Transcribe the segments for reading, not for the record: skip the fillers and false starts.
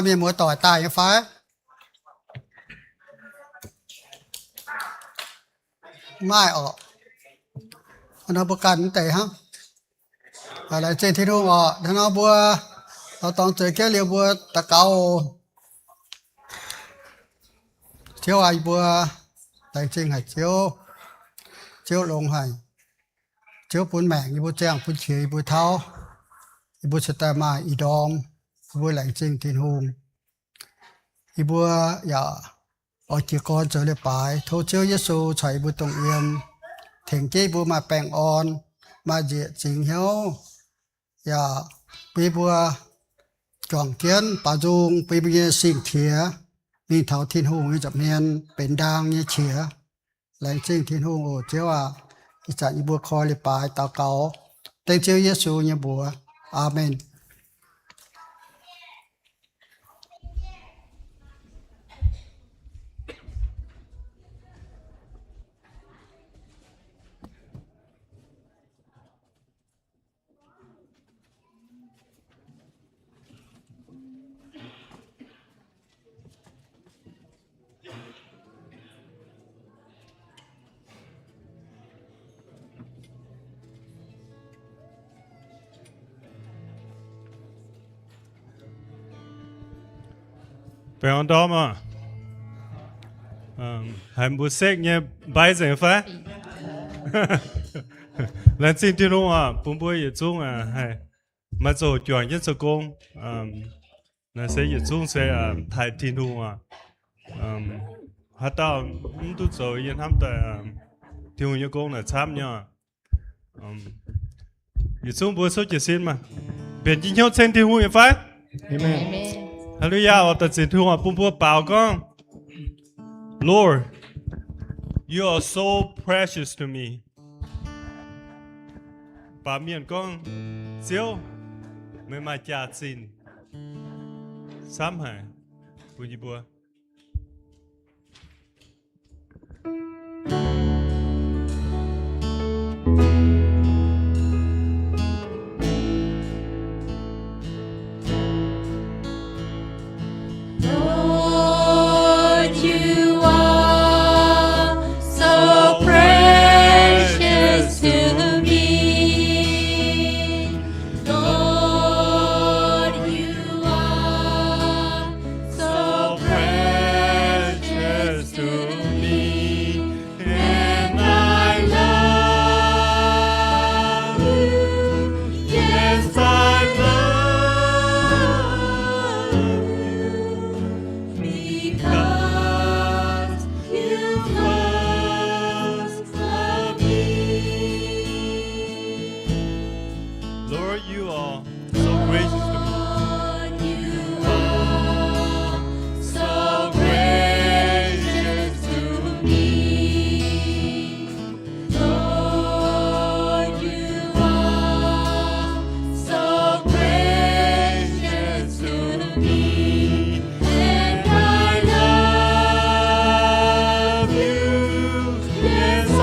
มีหมัวต่อตายไฟไม่ออกอันนั้นประกันแต่ฮะอะไรเจนที่ทุ่งออกทั้งเอาบัวเราต้องเจอแค่เรียวบัวตะเกาเที่ยวไอ้บัวแต่จริงให้เที่ยวลงให้เที่ยวปุ่นแมงอีบัวแจ้งปุ่นเขียอีบัวเท้าอีบัวสแตมาอีดอมอีบัวแหลงจริงทินหุงอีบัวอย่าออกจากกอนเจอเลยปลายโทเจ้าเยซูใช้บัวตรงเอี่ยมถึงเจ้บัวมาแปลงอ่อนมาเจียจริงเหี้ยวอย่าปีบัวจ่องเกียนป่าจุงปีเบียสิ่งเถียมีเถาทินหุงนี่จับเนียนเป็นดางเนี่ยเฉียแหลงจริงทินหุงโอ้เจ้าว่าอิจฉาอีบัวคอยเลยปลายตาเก่าเต็งเจ้าเยซูเนี่ยบัวอาเมนBạn đó mà hãy bút sách nhé bài giải phá lần xin thiên luôn à bún bùi dịch chung à hay mà rồi chuyển nhất sự công là sẽ dịch chung sẽ thay thiên luôn à hát tao tôi rồi yên hâm tại thiên luôn như công là chăm nha dịch chung bùi số dịch xin mà biển chính nhau trên thiên luôn như phải Amen. Hallelujah 我的天父啊，本部报告 Lord, you are so precious to me. 把面讲，少没买价钱，三海不一波。Lord, you are so precious to me. Lord, you are so precious to me, and I love you. Yes, I love you because you first loved me. Lord, you are so gracious to me. Lord, you are so gracious to me. Lord, you are so precious to me, and I love you. Yes, I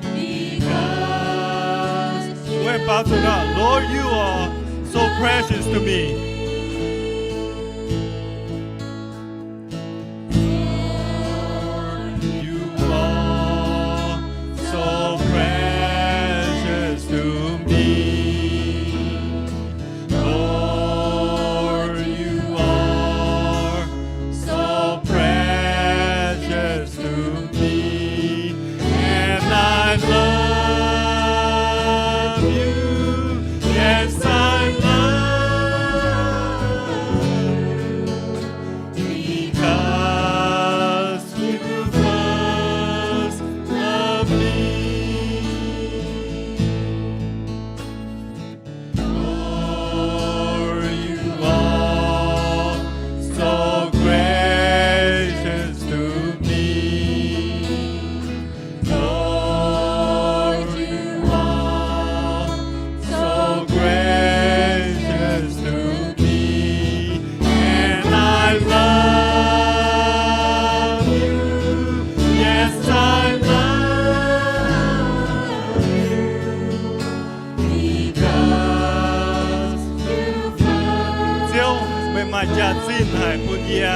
because We're about to now. Lord, you are so precious to me. You are so precious to me. Lord, you are so precious to me, and I love you. Yes, I love ไม่มาจากสิ้นหายปุ่นเยีย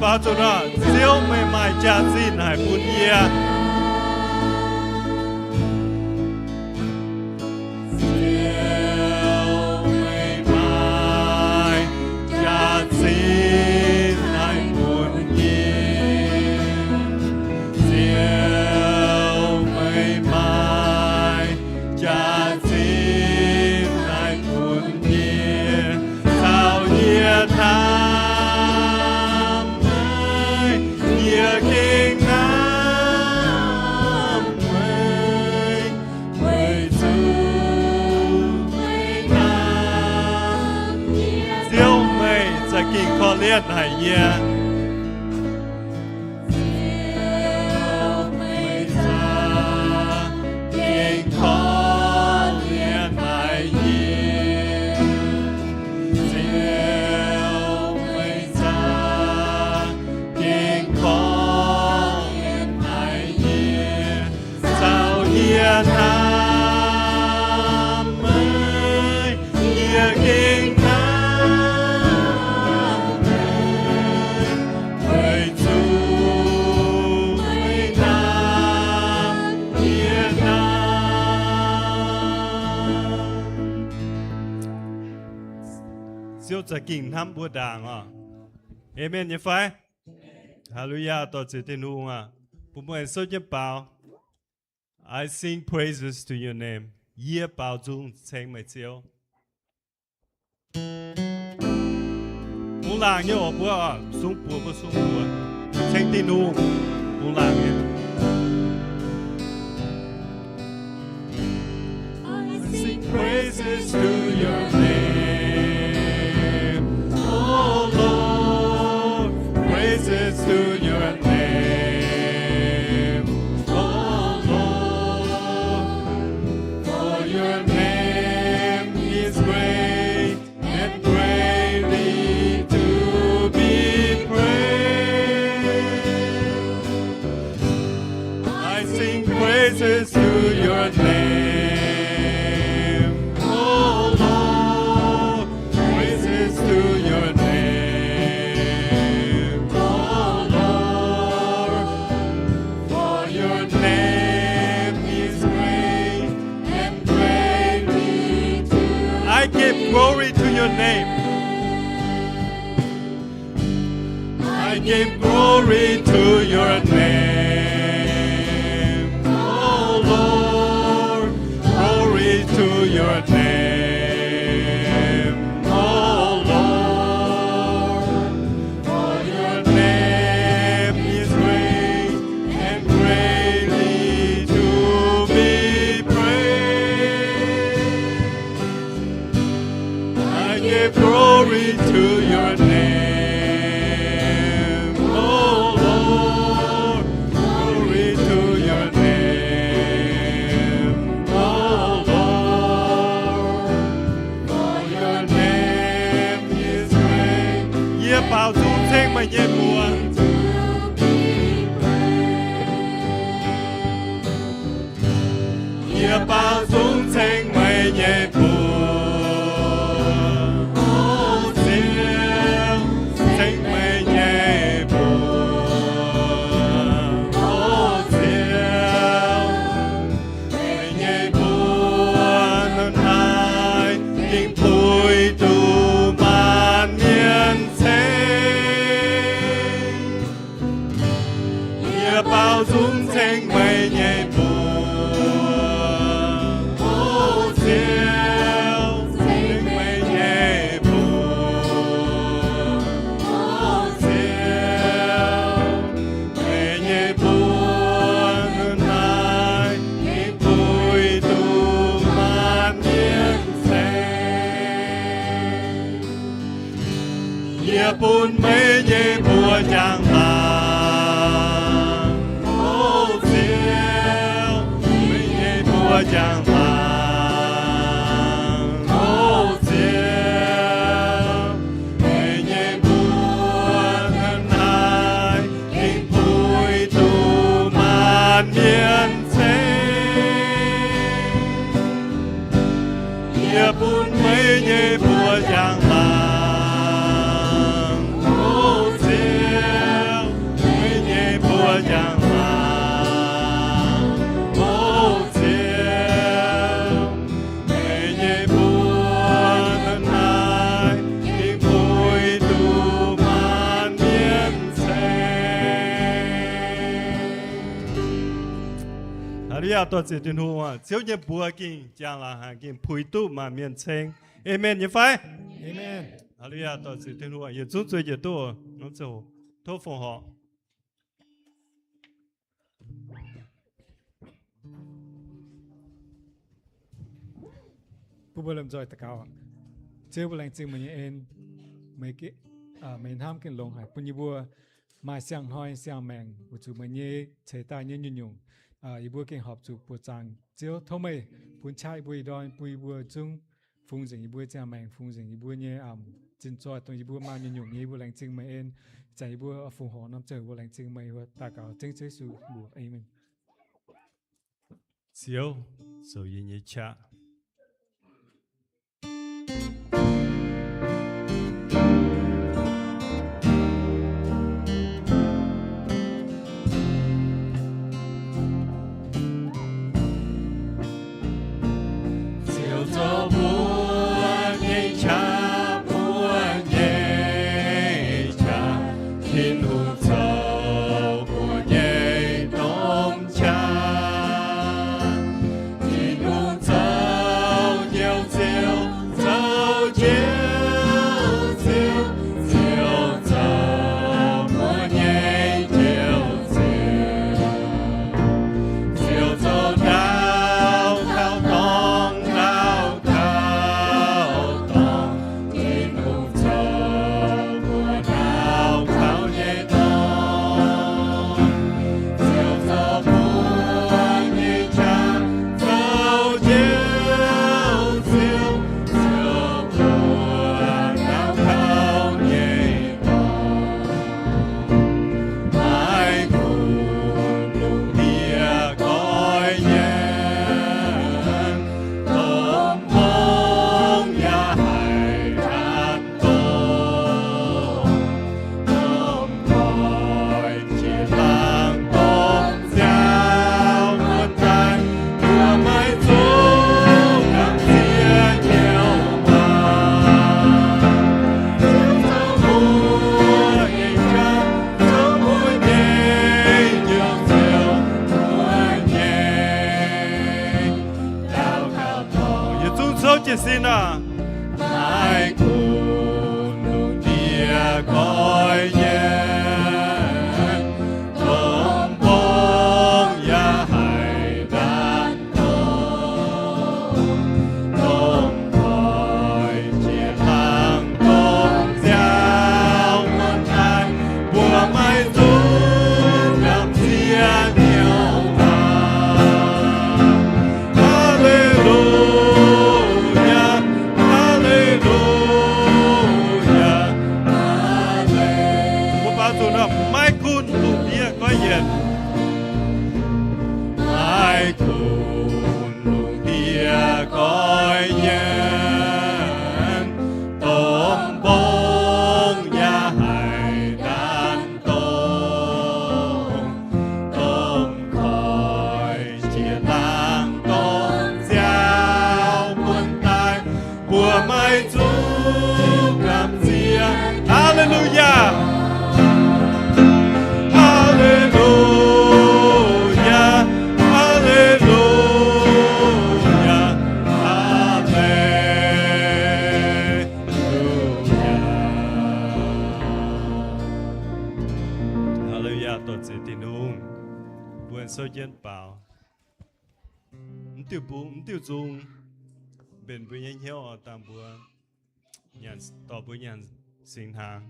bảo cho nó siêu mày mày cha xin hải phun ye siêu mày mày cha xin hải phun ye siêu mày mày cha xin hải phun ye sao ye tha kinh khó liên hải ye mây xa kinh khó liên hải ye siêu mây xa kinh khó liên hải ye sao ye tham mây ye kinh siêuจะกิ่งทำบัวด่างอ่ะเอเมนยังไฟฮาเลลูยาต่อจิตนูอ่ะผมเหมือนสุดยอดเปล่า I sing praises to your name เยี่ยเปล่าจุงเชงไม่เจียวมุงหลังเนี่ยออกบัวสูงบัวสูงบัวเชงตีนูมุงหลังเนี่ย I sing praises to your name praises to your name, oh Lord, for your name is great and greatly to be praised. I sing praises to your name, oh Lord, praises to your name. I give glory to your name. I give glory to your name. Oh Lord, glory to your name. Oh Lord, for your name is great and greatly to be give glory to your name, oh Lord, sinh mây nhẹ buồn ô chiều sinh mây nhẹ buồn ô chiều mây nhẹ buồn hơn ai khi vui tu man miên sinh nhẹ buồn mây nhẹ buồn chẳng chẳng bằng ô chiều mây nhẹ buồn hơn ai khi vui tu man miên sinh nhẹ buồn mây nhẹ buồn chẳng bằng ô chiều mây nhẹ buồn chẳng多謝天父啊！小日不見，將來行見陪都萬面青，Amen！你快 Amen。哈利亞多謝天父啊！也做最越多，我就都奉學。ผู้บริหารจอยตะเกาเจ้าบริหารจริงมันเองไม่กี่ไม่ห้ามกินลงหายปุญญบัวมาเสียงห้อยเสียงแมงบุจุมันเย่เฉยตายเย่ยุ่งยุ่งอีบัวเก่งหอบจูปวดจังเจ้าเท่าไม่ปุญชายบุยดอนปุยบัวจุงฟงสิงอีบัวเจ้าแมงฟงสิงอีบัวเย่จินจอยตรงอีบัวมายุ่งยุ่งอีบัวแรงจริงมันเองใจอีบัวฟงหอน้ำเจอบัวแรงจริงมันว่าตะเกาจริงเฉยสู่บัวเอเมน小手印一掐。Sina ai cùng nụ địa coi nhé tôm bông ya hải đàn tôm coi chia hàng tôm giao muôn ai bùa mai du làm riêng nhiều ai cùng nụ địa coi nhện tôm bông ya hải đàn tôm khỏi chia làng tôm giao muôn tai bùa mai du làm riêng Hallelujah Hallelujah Hallelujah, tốt sẽ tin hùng. Buồn sâu dân bảo. Tiêu bù, tiêu dung. Bên bùi nhanh hiếu ở tạm bùa. Nhàn tỏ bùi nhàn sinh hàng.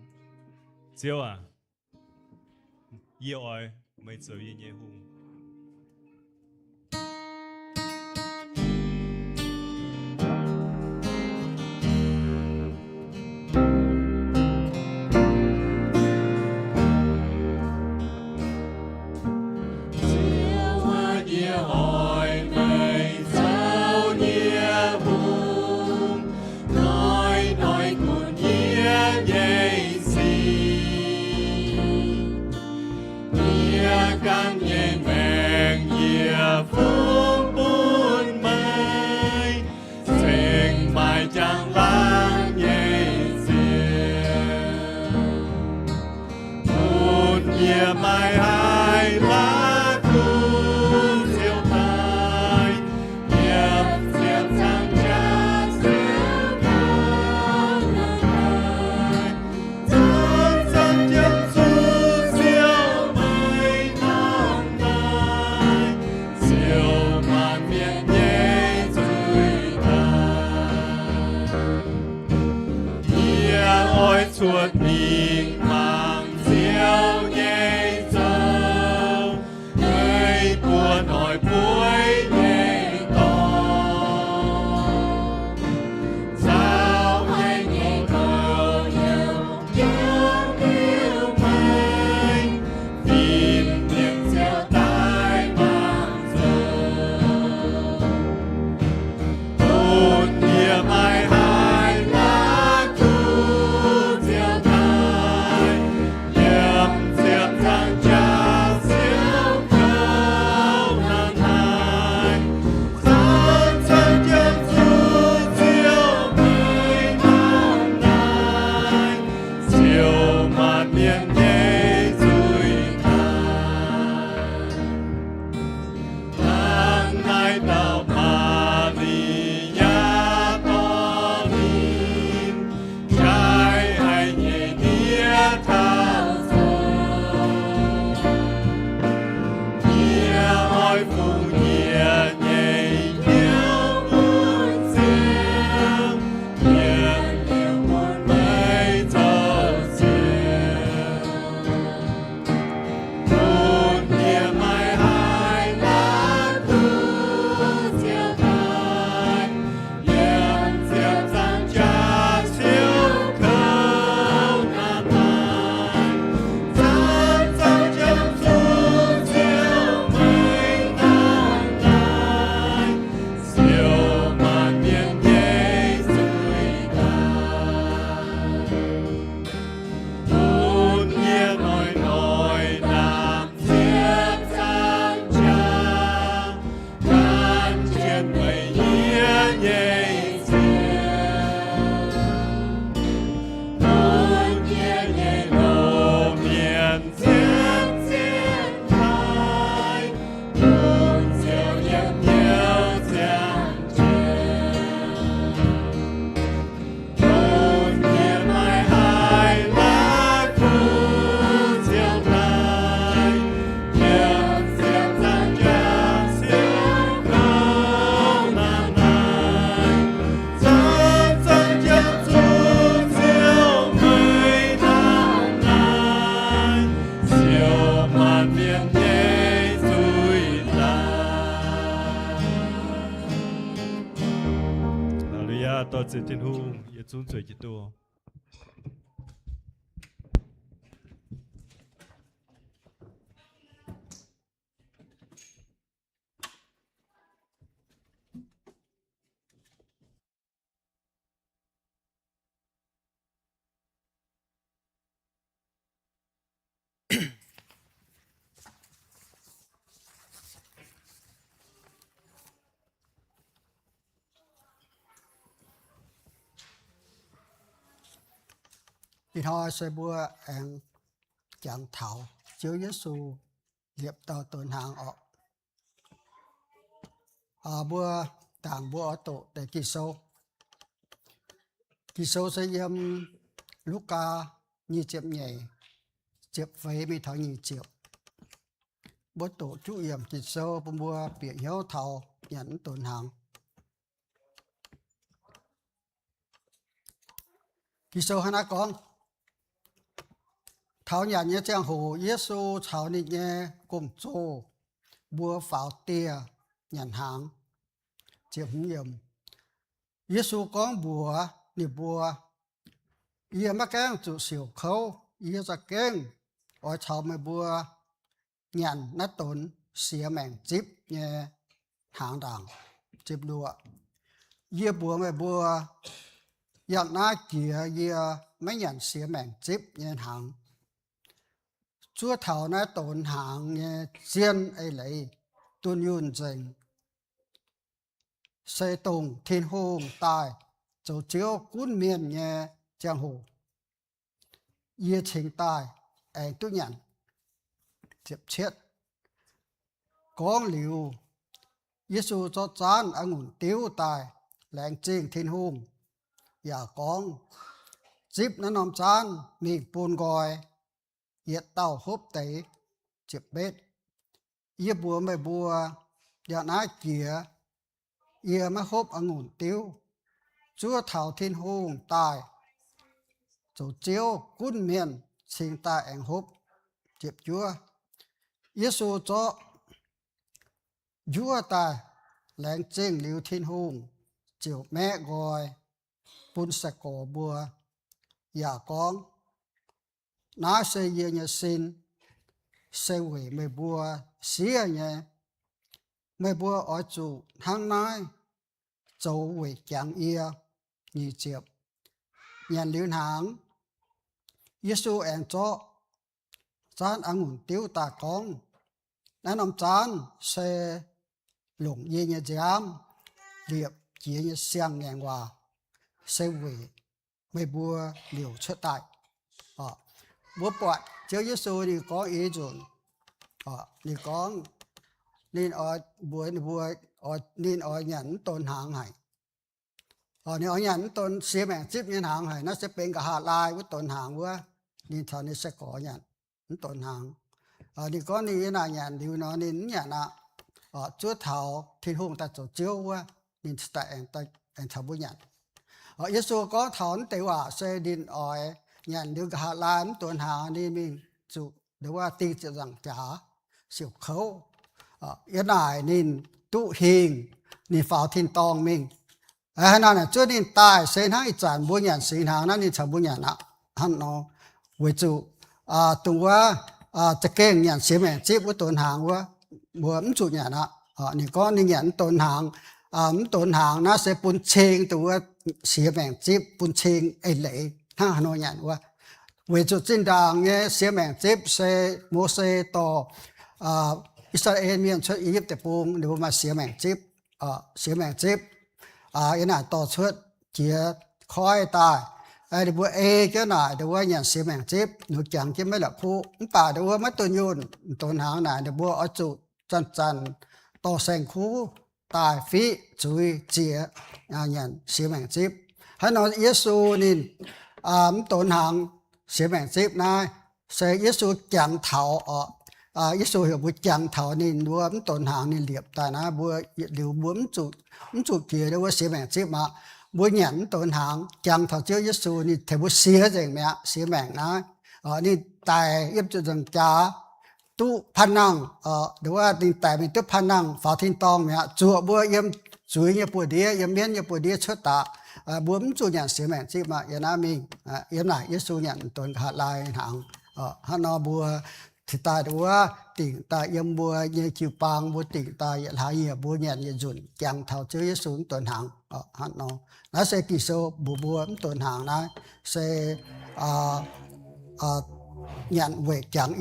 Chiếu à? Yêu ơi, mấy giờ yên nhẹ hùng. Tốt sẽ tin hùng. Yêu chúng trời chỉ tu. Thì thôi sẽ bữa anh chẳng thảo Chúa Giêsu liệp tàu tuần hàng ở bữa tàng bữa ở tổ để kỳ sâu sẽ yếm Luca như chậm nhảy chụp phế mi thảo nhị chụp bố tổ chú yểm chỉ sâu bông bùa bịa hiếu thảo nhẫn tổn hàng kỳ sâu hana con thảo nhẫn nhé trang hồ Giêsu thảo nị nhé cùng chô bùa pháo tia nhẫn hàng chụp yểm Giêsu con bùa nị bùa ia mắc keng chủ siêu khâu ia ra keng ở thảo mày bùa nhận nát tốn xía mèn chip nhé hàng đảng chip đùa ia bùa mày bùa nhận ná kia ia mấy nhận xía mèn chip nhé hàng chúa thảo nát tốn hàng nhé chiên ấy lấy tuân yun dành xe tùng thiên hùng tài châu chiếu cún miền nhé giang hồ ia chính tài anh tu nhận tiếp chết con liu Giêsu cho chán anh ngủ tiêu tài lẹng trình thiên hùng và con dịp nó nằm chán mình buồn gọi yết tàu hốp tế chịp bết ia bùa mày bùa và nái kia ia mà hốp anh ngủ tiêu chúa thảo thiên hùng tài chỗ chiếu cún miền sinh tài anh hốp chịp chúa Giêsu cho Chúa ta lẹng trình liu thiên hùng chiều mẹ gọi bún sạch cổ bùa và con ná xây dê nhà xin xây hủy mê bùa xía nhé mê bùa ở chủ tháng nái châu hủy chẳng ia nhị chiệp nhận liu hàng Giêsu anh cho chán ăn ngủ tiêu ta con nên ông chán sẽ lủng như nhà giám liệp chỉ như sang ngàn hòa sẽ về mấy bùa liều xuất tại bố bọt chứ Giêsu thì có ý chuẩn thì có nên ở bùa nên ở nhẫn tôn hàng hải nên ở nhẫn tôn xế mẹn chip nhân hàng hải nó sẽเป็นcả hạt lai với tôn hàng với nên thằng này sẽ có nhẫn tôn hàng thì có ní là nhận điều nó nên nhận là chúa thảo thiên hùng ta tổ chiếu qua nên tại anh thảo bố nhận Giêsu có thảo tế hỏa sẽ đến ở nhận điều cả làm tuần hàng nên mình chủ được qua tin chỉ rằng trả siêu khấu yên này nên tụ hình nên pháo thiên tông mình hay là chúa nên tài sẽ hai chản bố nhận sinh hàng nó nên thảo bố nhận ạ hắn nó với chủ tung quaจะเก่งอย่างเสียแม่จีบว่าต้นหางว่าบัวมันจุดอย่างน่ะนี่ก็นี่อย่างต้นหางต้นหางนะเสียปุ่นเชงตัวเสียแม่จีบปุ่นเชงไอ้เหล่ห้าหน่อยอย่างว่าเวจุดจินดางเนี่ยเสียแม่จีบเสโมเสต่ออิสราเอลเมียนช่วยอียิปต์แต่ปุ่งเดี๋ยวมาเสียแม่จีบเสียแม่จีบยันน่ะต่อช่วยเจียคอยตายเดี๋ยวcái nàyเดี๋ยวnhận xem mảng chip nó chẳng cái mấy là khu bàเดี๋ยวmất tuần nhôn tuần hàng nàyเดี๋ยวở chủ chân to sen khu tài phí chui chia nhận xem mảng chip hay nói Giêsu nên tuần hàng xem mảng chip này sẽ Giêsu chẳng thảo Giêsu hiểu bữa chẳng thảo nên bữa tuần hàng nên liệp tại nó bữa điều bướm chủ kia ดี๋ยวxem mảng chip mà bữa nhận tuần hàng chẳng thảo chưa Giêsu ni thầy bữa xía rồi mẹ xía mảng nó ni tài yếm cho rằng cha tu pan năng đúng là ni tài mình tu pan năng phá thiên tông mẹ chùa bữa yếm chuối như bữa đĩa yếm miến như bữa đĩa xuất tạ bữa chủ nhận xía mảng chứ mà yếm na mình yếm này Giêsu nhận tuần hạt lai hàng hắn nó bữa thì ta đúng là tỉnh ta yếm bữa như chiều pang bữa tỉnh ta yếm hai yếm bữa nhận như dùn chẳng thảo chưa Giêsu tuần hàng hắn nó sẽ kỳ số bùa tuần hàng này sẽ nhận về chẳng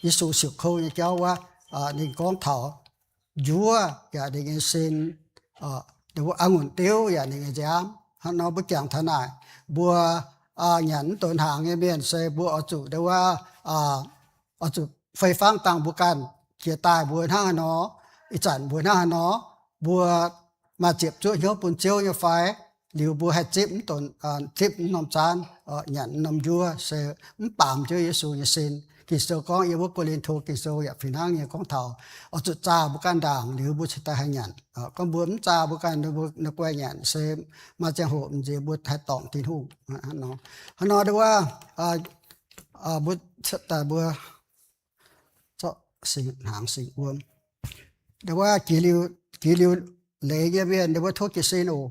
Giêsu siêu khâu như cháu quá nên con thảo Chúa và nên xin để ăn nguồn tiêu và nên dám hắn nó bất chẳng thế này bùa nhận tuần hàng như miền sẽ bùa ở chủ để qua ở chủ phơi phang tăng bùa can kia tài bùa hàng nó ít chẳng bùa hàng nó bùa mà chụp chuỗi nhớ bún chiếu như phải liu bu hai chip tồn chip nom chan nhận nom vua sẽ bám cho Giêsu như xin kỳ số con yêu bu cô liên thu kỳ số ya phi nang như con thầu ở chỗ cha bu can đảng liu bu sẽ ta hay nhận con bu cha bu can nó quay nhận sẽ mà chẳng hộ gì bu thái tòng tin hu nó nói đượcว่าbu sẽ ta bu cho sinh hàng sinh uom đượcว่าkỳ liu lễ cái bên đượcว่าthuốc kỳ sinh ô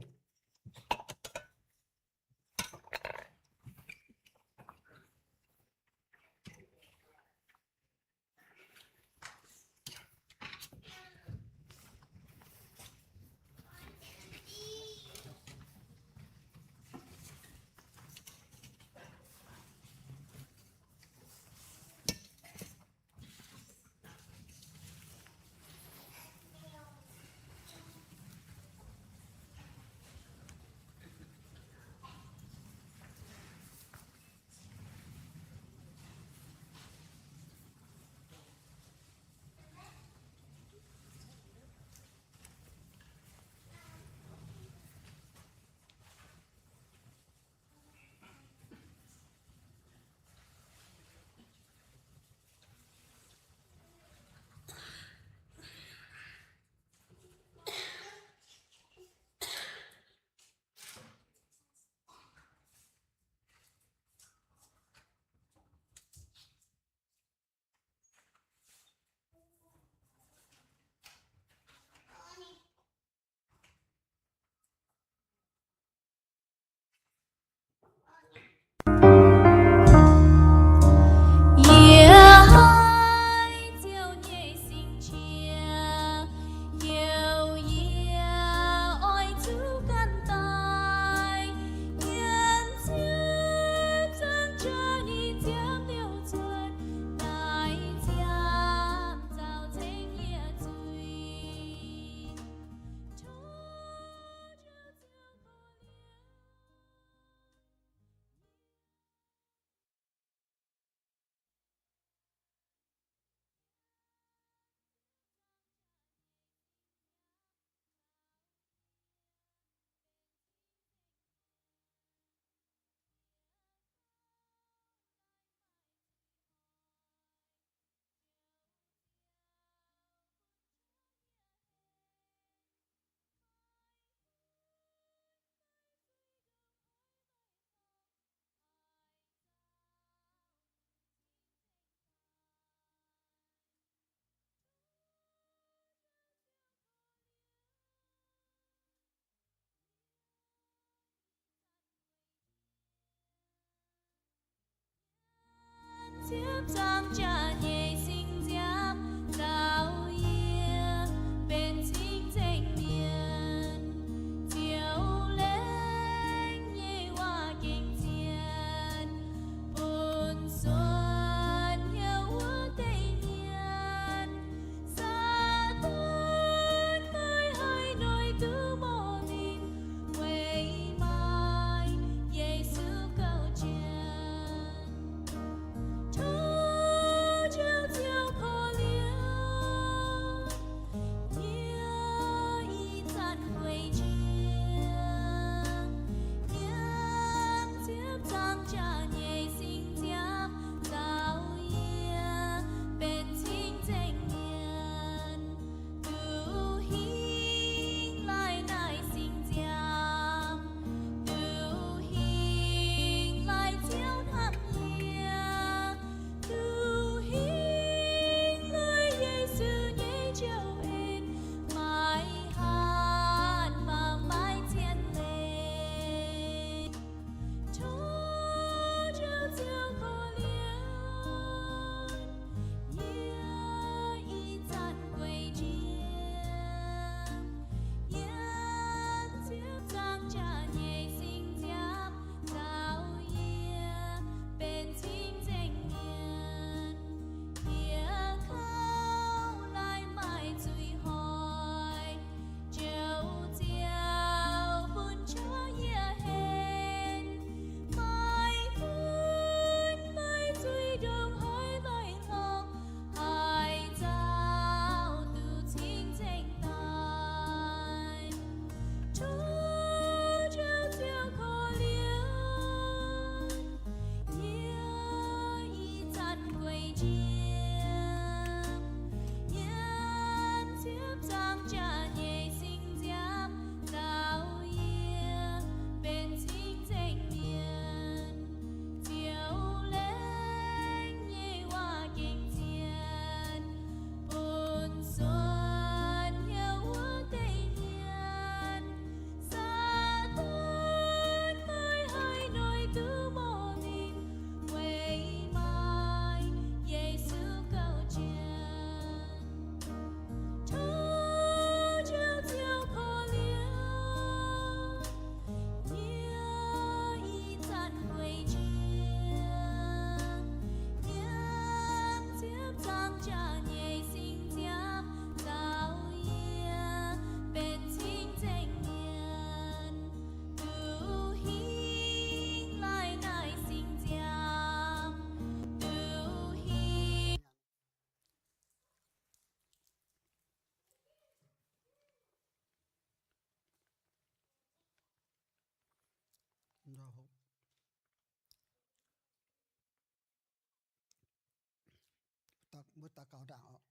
bút ta cao đạo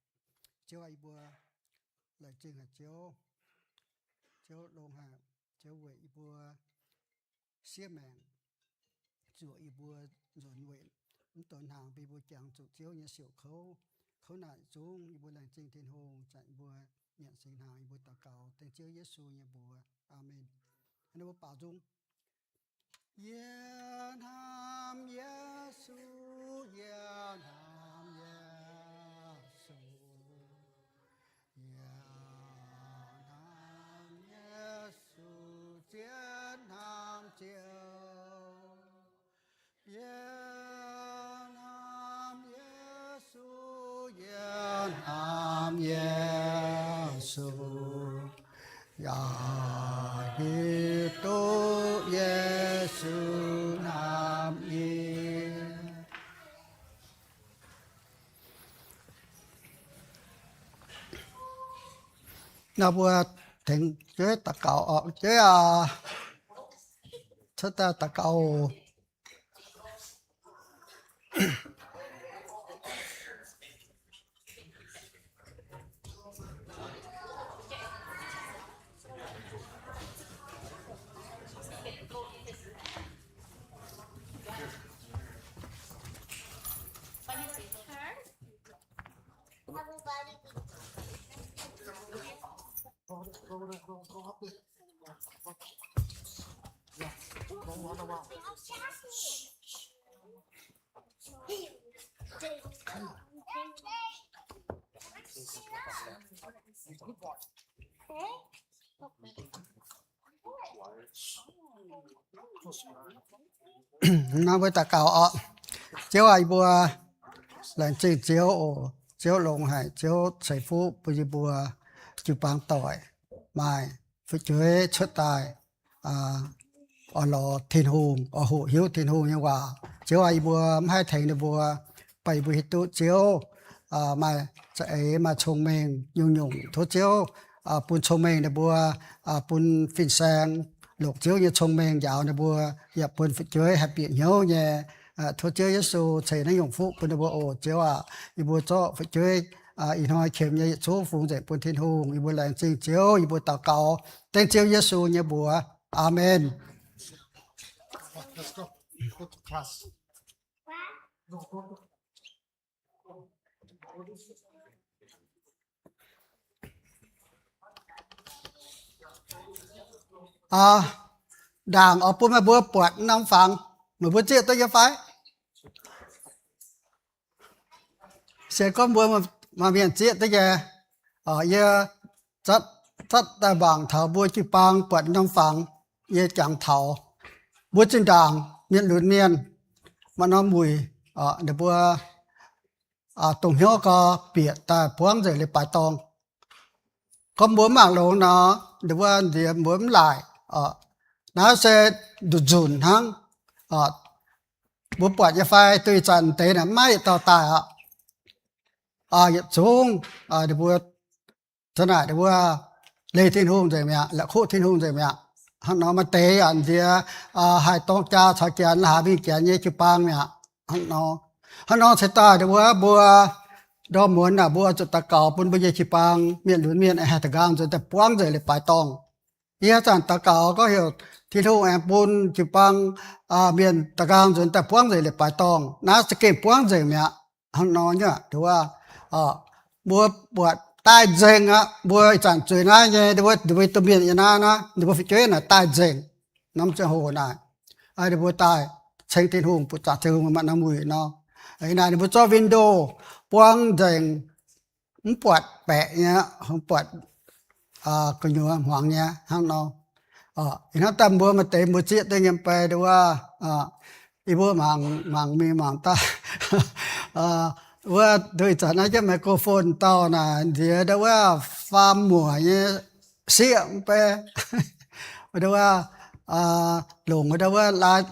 chiếu ai bùa lại chừng hạt chiếu chiếu lông hạt chiếu quậy bùa xia mèn rủa bùa dồn quậy tổn hàng bị bùa chẳng chủ chiếu như xỉu khấu nạn xuống bùa lành chừng thiên hùng chạy bùa nhận sinh hàng bùa ta cao tên chiếu Giêsu như bùa amen anh bùa bảo dung Yên ham Giêsu Yên ham Giêsu Yên ham Giêsu Yên ham chiều Yên ham Giêsu Yên ham Giêsu Ya Kitô Giêsu Nam Yên nào bữa thỉnh chế ta cầu chế thế ta cầu nào với ta cầu chiếu ai bùa lần chữ chiếu lông hải chiếu sài phú bùi bùa chụp bằng tỏi mai phải chơi xuất tài ở lò thiên hùng ở hộ hiếu thiên hùng như vậy chiếu ai bùa hai thầy này bùa bảy bùi tu chiếu mà sẽ mà trông mình nhung thôi chiếu bùn trông mình này bùa bùn phình sang lục chiếu như trông mình dạo này bùa giờ bùn phải chơi happy nhớ nhé thôi chơi Giêsu thầy nó dùng phúc bùn bùa ổ chiếu bùa cho phải chơi ý nói kiếm như số phụng dạy bùn thiên hùng bùa lành chinh chiếu bùa tạo cầu tên chiếu Giêsu như bùa amen. Let's go. Go to class. Go. Đảng ở bùa mà bùa bọt năm phẳng mà bùa chết tôi cho phải sẽ có bùa mà miền chết tới giờ ở giờ rất đại bảng thảo bùa chữ bang bọt năm phẳng giờ chẳng thảo bùa trên đảng miền lụt miền mà nó mùi để bùa tổng hiệu có biệt tại buông rồi lấy bài tông có muốn mạng lỗ nó để bùa để muốn lại nó sẽ được dùn hăng bố bỏ cho phai tôi chẳng tế là mấy tàu tài xuống để bố thế này để bố lê thiên hùng rồi mẹ là khô thiên hùng rồi mẹ hắn nó mà tế anh thì hai tông cha thọ chén là bị chén như chụp băng mẹ hắn nó sẽ ta để bố đó muốn là bố cho ta cầu bún bây giờ chụp băng miền lúa miền hai thằng gang rồi ta buông rồi lấy bài tông ý chẳng ta cầu có hiểu thiên hùng em bún chụp băng miền ta gang rồi ta buông rồi lấy bài tông nó sẽ kịp buông rồi mẹ hắn nói nhá đúng không bố tai deng bố chẳng chơi na nhé bố tụi miền như na bố phải chơi là tai deng nắm cho hồ này ai bố tai xem thiên hùng bố trả thiên hùng mà nó mùi nó ấy này bố cho window buông deng không bọt bẹ nhá không bọt cái nhựa hoàng nhá không nó nó tầm bố mà tế bố chuyện tôi nhầm bè đúng không bố màng mi màng taว่าโดยจากนั้นจะไมโครโฟนต่อนะเดี๋ยวเดี๋ยวว่าฟาร์มหมวยเสียงไปเดี๋ยวว่าหลงเดี๋ยวว่า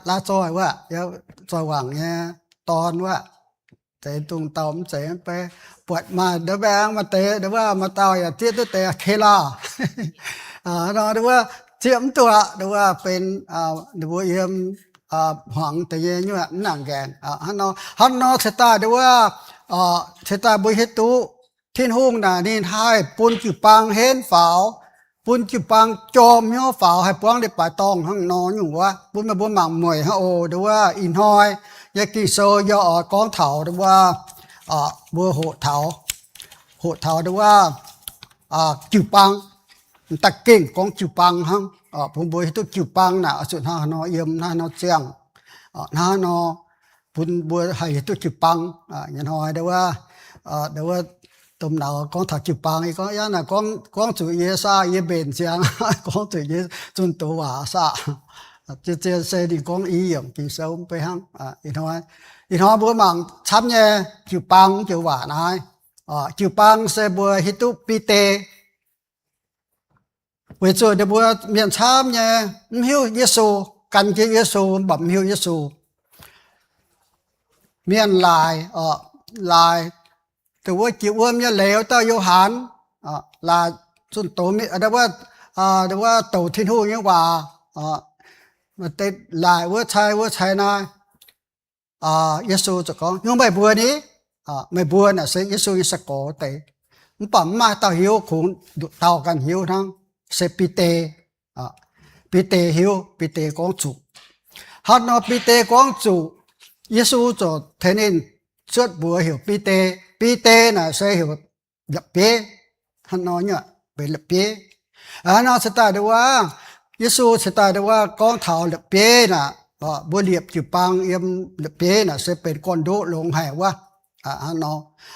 ลาซอยว่าเดี๋ยวซอยหวังเนี่ยตอนว่าใจตุงตอมใจไปปวดมาเดี๋ยวแบงมาเตะเดี๋ยวว่ามาต่อยเทียบเตะเคลาเดี๋ยวว่าเจียมตัวเดี๋ยวว่าเป็นเดี๋ยวว่าเยี่ยมหวังแต่ยังอยู่หนังแกงฮันนอสตาเดี๋ยวว่า thế ta bơi hết tú thiên hung là nên hai bún chữ băng hến pháo bún chữ băng chôm nhau pháo hay bún để bài tòng hăng nó nhung quá bún mà bún mảng mồi ha ô đúngว่าin hoi ya kỳ sơ do ở con thảo đúngว่าbữa hộ thảo đúngว่าchữ băng ta kinh con chữ băng hăng bún bơi hết tú chữ băng là sự ha nó yếm ha nó chèng ha nó bún bữa hay hết tú chữ băng nhân hoi đúngว่าตมnào con thật chụp bằng thì có là con chủ yếu sa yếu bền chẳng con chủ yếu chun tổ hòa sa chứ xe thì con ý hiểm kỳ sâuไปhăng thì nói bữa mảng chăm nhé chụp bằng chụp hòa này chụp bằng xe bữa hít tụ pi tê bây giờ để bữa miền chăm nhé hiu Giêsu cần cái Giêsu bẩm hiu Giêsu miền lại từว่าจิวเนี่ยเหลวเต้าโยหันลาสุนโตมีแต่ว่าโตทิ้นหูเนี่ยว่ามันติดหลายว่าใช้นะเยซูจะก็ยังไม่บัวนี้ไม่บัวน่ะเสียเยซูสกอเตมันปั๊มมาเต้าหิวคงเต้ากันหิวทั้งเซปิเตหิวปิเตกองจุฮันนอปิเตกองจุเยซูจะเทนินชดบัวหิวpi tê là sẽ hiểu lập bế hắn nói nhá về lập bế nó sẽ tại đóว่าGiêsu sẽ tại đóว่าcon thảo lập bế là bữa liệp chữ băng em lập bế là sẽเป็นcon đỗ lông hảiว่า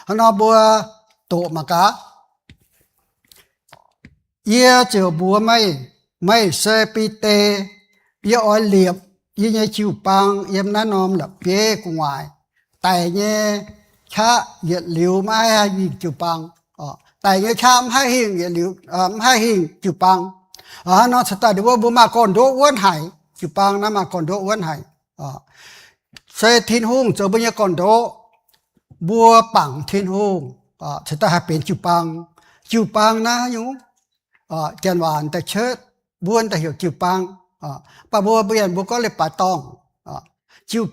hắn nói bữa tổ mà cá ye chiều bữa mày sẽ pi tê ye oi liệp ye nhảy chữ băng em nói nom lập bế của ngoài tại nhé cha nhiệt liều mai hay hình chụp bằng tại cái cha hai hình nhiệt liều hai hình chụp bằng nó sẽ tại được bố mà còn đỗ uốn hải chụp bằng nó mà còn đỗ uốn hải xe thiên hung giờ bây giờ còn đỗ bùa bằng thiên hung sẽ tại hai bên chụp bằng na nhung tiền hoàn tại chết buôn tại hiểu chụp bằng bà bùa biển bùa có lệ bà tòng chụp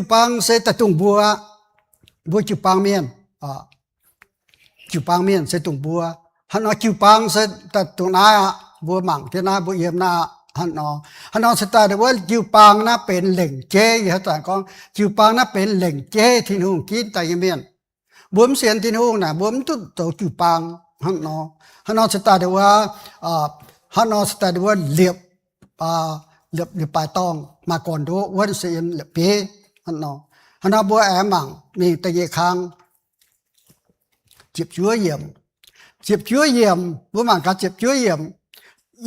bằng sẽ tại tung bùa chụp bằng miền sẽ tung bùa hắn nói chụp bằng sẽ tại tung na bùa mảng thế na bùa yếm na hắn nói sẽ tại đượcว่าchụp bằng na เป็นเหล่งเจอย่าแต่ก็chụp bằng na เป็นเหล่งเจที่หุ่งกินtại miền buồm xiênที่หุ่งน่ะbuồmตุ๊ตัวchụp bằng hắn nói sẽ tại đượcว่าhắn nói sẽ tại đượcว่าเหลียบปลายตองมาก่อนดูวันเสียมเหลียบเป้hắn nói bữa em mảng mình tại vì khang chụp chúa yểm bữa mảng cả chụp chúa yểm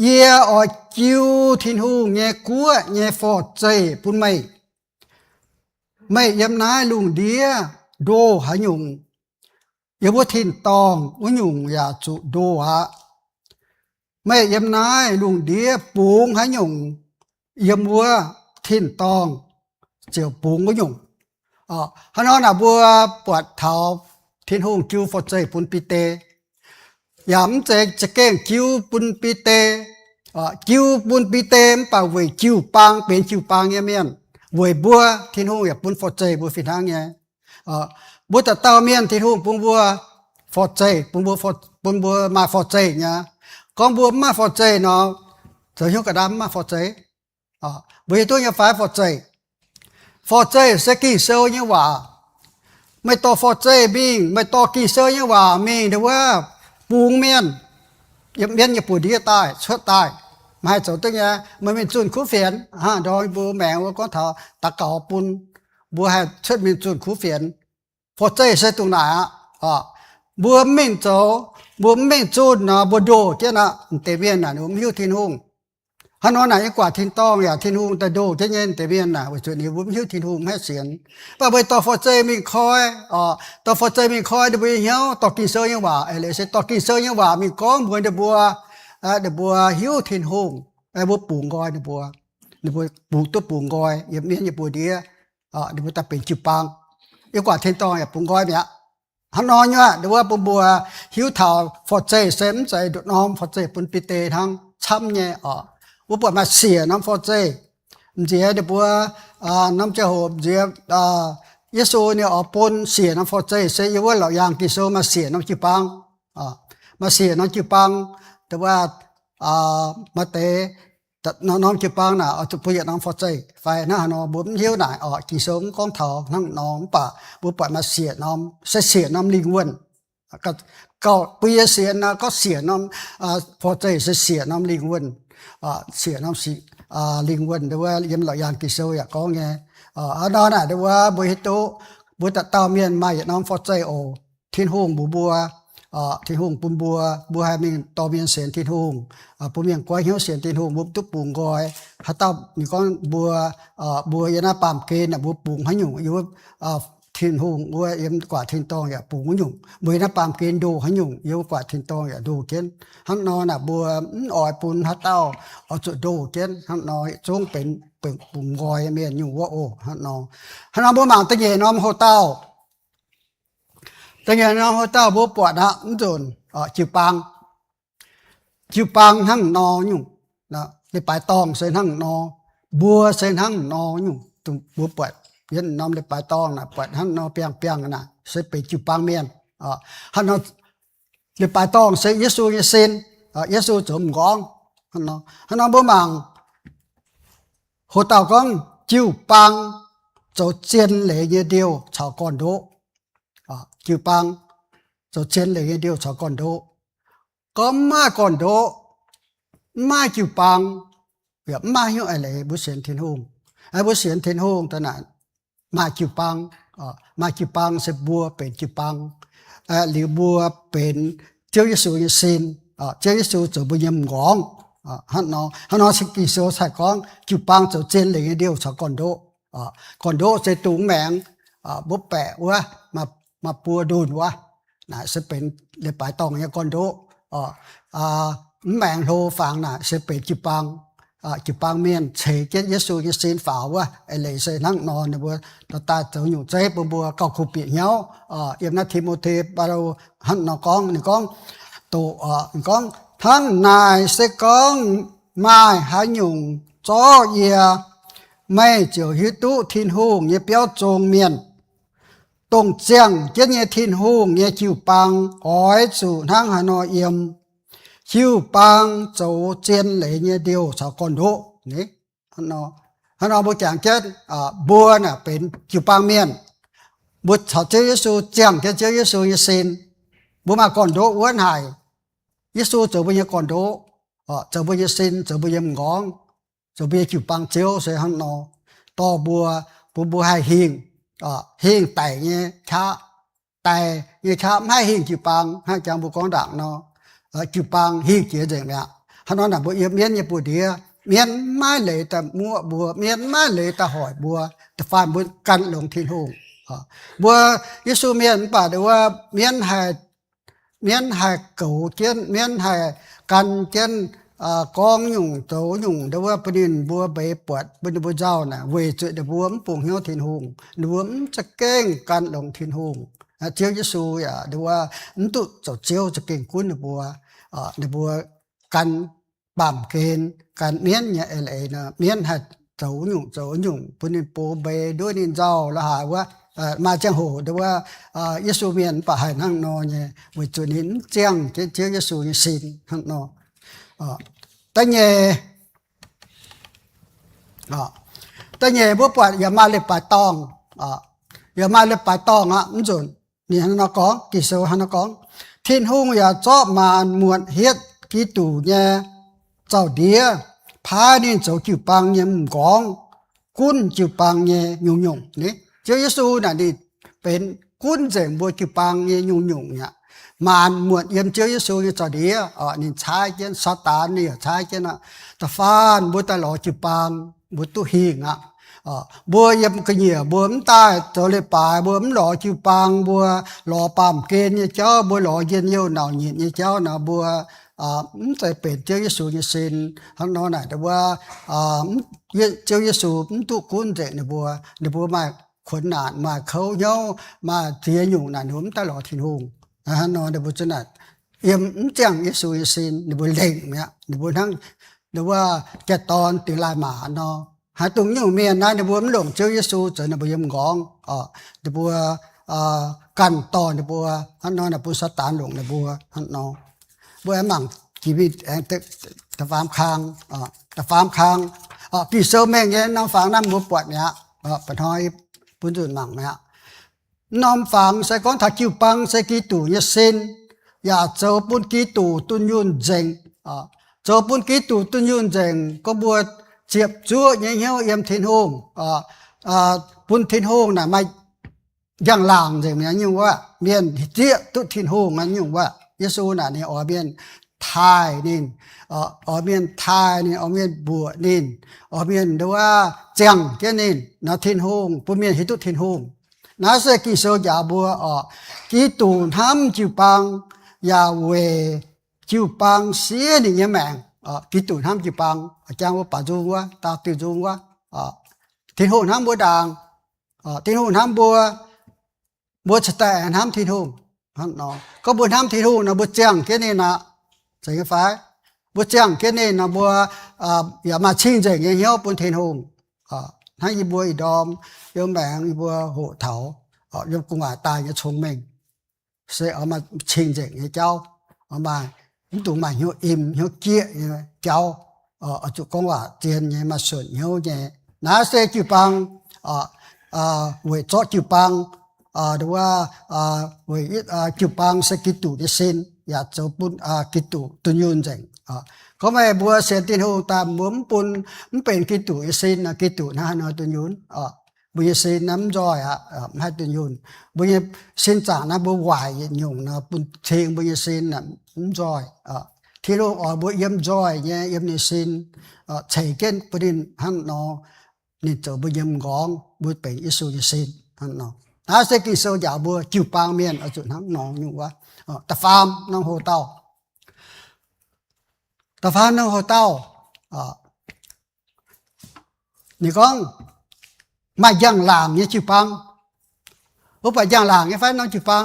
ye ở chiu thiên hu nghe cua nghe phò chơi bún mày yểm nái lùng đĩa đô hả nhung yểm bữa thiên tòng bữa nhung ya chủ đô hả mày yểm nái lùng đĩa buông hả nhung yểm bữa thiên tòng chiều buông bữa nhung hắn nói là bữa bọt thảo thiên hùng chiu phật chơi bún pi tê yểm chơi keng chiu bún pi tê chiu bún pi tê bảo vệ chiu bang bên chiu bang nghe miền về bữa thiên hùng yểm bún phật chơi bún phi thang nghe bữa ta tao miền thiên hùng bún bữa phật chơi bún bữa mà phật chơi nhá con bữa mà phật chơi nó sở hữu cả đám mà phật chơi vì tôi nhà phái phật chơi phò chơi sẽ kỳ sơ như vậyไม่ต่อphò chơi bìnhไม่ต่อkỳ sơ như vậy mình thìว่าปูงเมียนยับเมียนยับปูดีตายชดตายมาให้เจ้าตัวเนี้ยมันเป็นจุนคู่เฟียนโดยบัวแมงว่าก็เถาตะเก่าปุ่นบัวให้ชดเป็นจุนคู่เฟียนphò chơi sẽตรงไหนบัวเม่งเจ้าบัวเม่งจุนนะบัวโดเจ้านะเตเวียนน่ะหนูไม่อยู่ที่นู่นhắn nói này quả thiên tông ya thiên hùng ta đồ cho nên tại viên là chuyện này cũng hiếu thiên hùng hết xiên và bây tao phật chơi mình coi tao phật chơi mình coi để bây hiếu tao kinh sơ như vậy lại sẽ tao kinh sơ như vậy mình có muốn để bùa hiếu thiên hùng bùa bùn coi để bùa bùn tốt bùn coi yếm miếng như bùa đĩa để bùa taเป็นchụp bằng cái quả thiên tông ya bùn coi vậy hắn nói như vậy để bùa hiếu thảo phật chơi xem chơi đốt nom phật chơi bùn pi tê thăng chăm nhẹ bố bố mà xỉa năm phật chơi dễ để bố năm chơi hộp dễ 耶稣เนี่ยออกปนเสียน้ำฟอใจเสียว่าเราอย่างกิโซมาเสียน้ำจิปังมาเสียน้ำจิปังแต่ว่ามาเตะน้องจิปังน่ะเอาจุดประโยชน์น้ำฟอใจไฟน่ะน้องบุ้มเยี่ยวหน่ายกิโซก้องเถาทั้งน้องป่าบุ้มป่ามาเสียน้ำเสียน้ำลิงวนก็ปีเสียนะก็เสียน้ำพอใจเสียน้ำลิงวนเสียน้ำลิงวนแต่ว่ายังเราอย่างกิโซอยากก็ไงอันนั้นน่ะแต่ว่าบุหิตุบุตรตาเมียนมาอย่างน้ำฟอใจโอทิ้นหงบัวทิ้นหงปุ่นบัวให้มีตอเมียนเสียนทิ้นหงปุ่นเมียนก้อยเหี้ยวเสียนทิ้นหงบุบตุปุ่งก้อยฮัตตานี่ก็บัวยานาปามเกนบุปุ่งให้หยุ่งอยู่ทิ้นหงบัวเอ็มกว่าทิ้นตองอย่าปุ่งให้หยุ่งบัวยานาปามเกนดูให้หยุ่งอยู่กว่าทิ้นตองอย่าดูเกนฮันนอนน่ะบัวอ่อยปุ่นฮัตเต้าเอาจุดดูเกนฮันนอยจงเป็นปุ่มกอยเมียนอยู่ว่าโอ้ฮันนอบัวหมางตะเยน้อมโฮเต้าตะเยน้อมโฮเต้าบัวปวดนะมันจนจิวปังหั่งนออยู่นะในปลายตองเส้นหั่งนอบัวเส้นหั่งนออยู่ตรงบัวปวดยันน้อมในปลายตองนะปวดหั่งนอเปียงนะเส้นไปจิวปังเมียนหั่งนอในปลายตองเส้นเยซูเยซินเยซูจมกองหั่งนอบัวหมางhồ tàu con chiu bang cho chiến lệ như điều cho con đỗ chiu bang cho chiến lệ như điều cho con đỗ có mai con đỗ mai chiu bang việc mai hiệu ai lệ bữa xiên thiên hùng bữa xiên thiên hùng ta nạn mai chiu bang sẽ bùaเป็นchiu bang liu bùaเป็นเจ้าเยซูเยซินเจ้าเยซูจะบุญยมงองhắn nói sẽ kỳ số sai con chịu băng cho trên lấy điều cho con đô sẽ túng mèng búp bẹ quá mà bùa đồn quá nãy sẽเป็นđể bài tòng như con đô mèng hồ phẳng nãy sẽเป็นchịu băng miền chế cái Giêsu như xin pháo quá ai lấy sẽ năng ngon này bùa ta trở nhủ chế bùa cầu khục bị nhau em nói Timothy bắt đầu hắn nó con tổ con thân này sẽ có mai hãy nhung cho ye mày chiều hiếu tu thiên hùng ye béo trông miền tông chiang chết ye thiên hùng ye chiu bang ói chủ hang hà nội yếm chiu bang châu trên lấy ye điều sao con đỗ nè hắn nói bố chàng chết bùa nèเป็นchiu bang miền bố chào chơi Giêsu chiang cái chơi Giêsu ye xin bố mà con đỗ uốn hải Giêsu trở bây giờ còn đố, trở bây giờ xin, trở bây giờ ngon, trở bây giờ chịu bằng chiếu sẽ hắn nó to bùa hai hiền tài như cha hai hiền chịu bằng hai chàng bùa con đảng nó chịu bằng hiền chia rèn mẹ hắn nói là bùa yếm miên như bùa đĩa miên mai lệ ta mua bùa miên mai lệ ta hỏi bùa ta phàm bùa căn lồng thiên hùng bùa Giêsu miên bảo đượcว่าmiễn hai cầu chiến miễn hai căn chiến con nhung tổ nhung đóว่าประเด็นบัวใบปวดบัวเจ้าน่ะเวจุดบัวมปุ่งเหี่ยวทิ้นหงบัวมจะเก่งกันลงทิ้นหงเจ้าเยซูอ่ะดูว่าตุเจ้าเจ้าจะเก่งคุ้นบัวกันบ่มเกณฑ์กันเมียนเนี่ยอะไรนะเมียนหัดเจ้าหยุ่งปุ่นโปเบด้วยนินเจ้าละหาว่ามาจังโหแต่ว่าเยซูเมียนป่าให้นั่งนอนเนี่ยวิจุนินเจียงเจ้าเยซูเนี่ยสินนั่งนอนแต่เนี่ยบัวปวดอย่ามาเลยป่าตองอย่ามาเลยป่าตองมันจุนนี่ฮันนักก้องกิโซฮันนักก้องทิ้นหงอย่าจอบมามวนเฮ็ดกีตู่เนี่ยเจ้าเดียพาดินเจ้าจิ๋วปังเนี่ยมุงกองกุ้นจิ๋วปังเนี่ยยุ่งนี่เจ้าเยซูน่ะนี่เป็นกุ้นเสียงบัวจิ๋วปังเนี่ยยุ่งเนี่ยมานมวนเยี่ยมเจ้าเยซูเนี่ยเจ้าเดียนี่ใช้เจ้าซาตานเนี่ยใช้เจ้าน่ะตะฟานบัวตะหล่อจิ๋วปังบัวตุหิงบัวเยี่ยมกระเหยี่ยบัวมตายตัวเลยป่าบัวมหล่อจิ๋วปังบัวหล่อปามเกณฑ์เนี่ยเจ้าบัวหล่อเย็นเยี่ยวหนาวเย็นเนี่ยเจ้าน่ะบัวใส่เป็นเจ้าเยซูเยซินข้างนอกน่ะแต่ว่าเจ้าเยซูตุกุนเจเนี่ยบัวมาขนหนานมาเขาเย้ามาเทียอยู่น่ะหนุ่มตลอดทิ้งหงนอนเดี๋ยวบัวจะนัดเอี่ยมเจียงเยซูเยซินเดี๋ยวบัวเล่งเนี่ยเดี๋ยวบัวทั้งเดี๋ยวว่าแกตอนตีลายหมาเนาะ hai tung nhiều miền này để bùa mình lồng chơi Giêsu trở nên bùa yếm gong để bùaกันต่อเนี่ยบัวฮันนอนเนี่ยบัวสตานหลงเนี่ยบัวฮันนอบัวแอมหมังชีวิตแองแต่ฟาร์มคางแต่ฟาร์มคางกี่เซอร์แม่งเนี่ยน้องฟังน้ำมัวปวดเนี่ยปะท้อยปุ่นจุนหมังเนี่ยน้องฟังใส่ก้อนถักคิวปังใส่กี่ตู่เนี่ยเส้นอย่าเจอปุ่นกี่ตู่ตุนยุนเจงเจอปุ่นกี่ตู่ตุนยุนเจงก็บัวเจียบจั่วเนี่ยเหี้ยวเอี่ยมทินโฮงปุ่นทินโฮงน่ะไม่ยังลางอย่างนี้อยู่ว่าเมียนเจี๊ยตุทินโฮงมันอยู่ว่าเยซูน่ะนี่อ๋อเมียนไทยนี่อ๋อเมียนไทยนี่อ๋อเมียนบัวนี่อ๋อเมียนดูว่าเจียงแค่นี้นะทินโฮงปุ่นเมียนหิตุทินโฮงน่าเสียกี่โซยาบัวกี่ตูนทำจิวปังยาเวจิวปังเสียนี่ยังแมงกี่ตูนทำจิวปังอาจารย์ว่าป่าจูงว่าตาติวจูงว่าทินโฮงทำบัวด่างทินโฮงทำบัวสแต่น้ำทินโฮงnó có buồn ham thì thu nó buồn chèn cái này là chỉ cái phải buồn chèn cái này là buồn giờ mà xin gì nghe hiểu buồn thiên hùng hay gì buồn đom yêu mẹ buồn hộ thảo yêu cùng à tài như chúng mình sẽ ở mà xin gì nghe cháu ở mà những tụi mà hiểu im hiểu kia cháu ở chỗ con à tiền như mà sửa hiểu nhẹ nó sẽ chịu bằng về cho chịu bằngดูว่าเวจิปังสกิตุดิเซนอยากจะปุ่นกิตุตุนยุนจังเขาไม่บัวเซนตินโฮตามมุมปุ่นมันเป็นกิตุดิเซนนะกิตุนะฮะนอตุนยุนบุญเซนน้ำจอยให้ตุนยุนบุญเซนจ่านะบัวไหวยุ่งนะปุ่นเชียงบุญเซนน้ำจอยที่โลกบัวเยี่ยมจอยเนี่ยเยี่ยมในเซนใช้เกณฑ์ประเด็นฮันนอนี่เจอบุญเยี่ยมกองบุญเป็นอิสุดิเซนฮันนอน่าเสกิโซยาบัวจิวปางเมียนเอาจุดนั้นน้องอยู่ว่าตะฟามน้องโฮเต้าตะฟามน้องโฮเต้านี่ก้องมาย่างหลางเนี่ยจิวปังอุปย่างหลางเนี่ยไฟน้องจิวปัง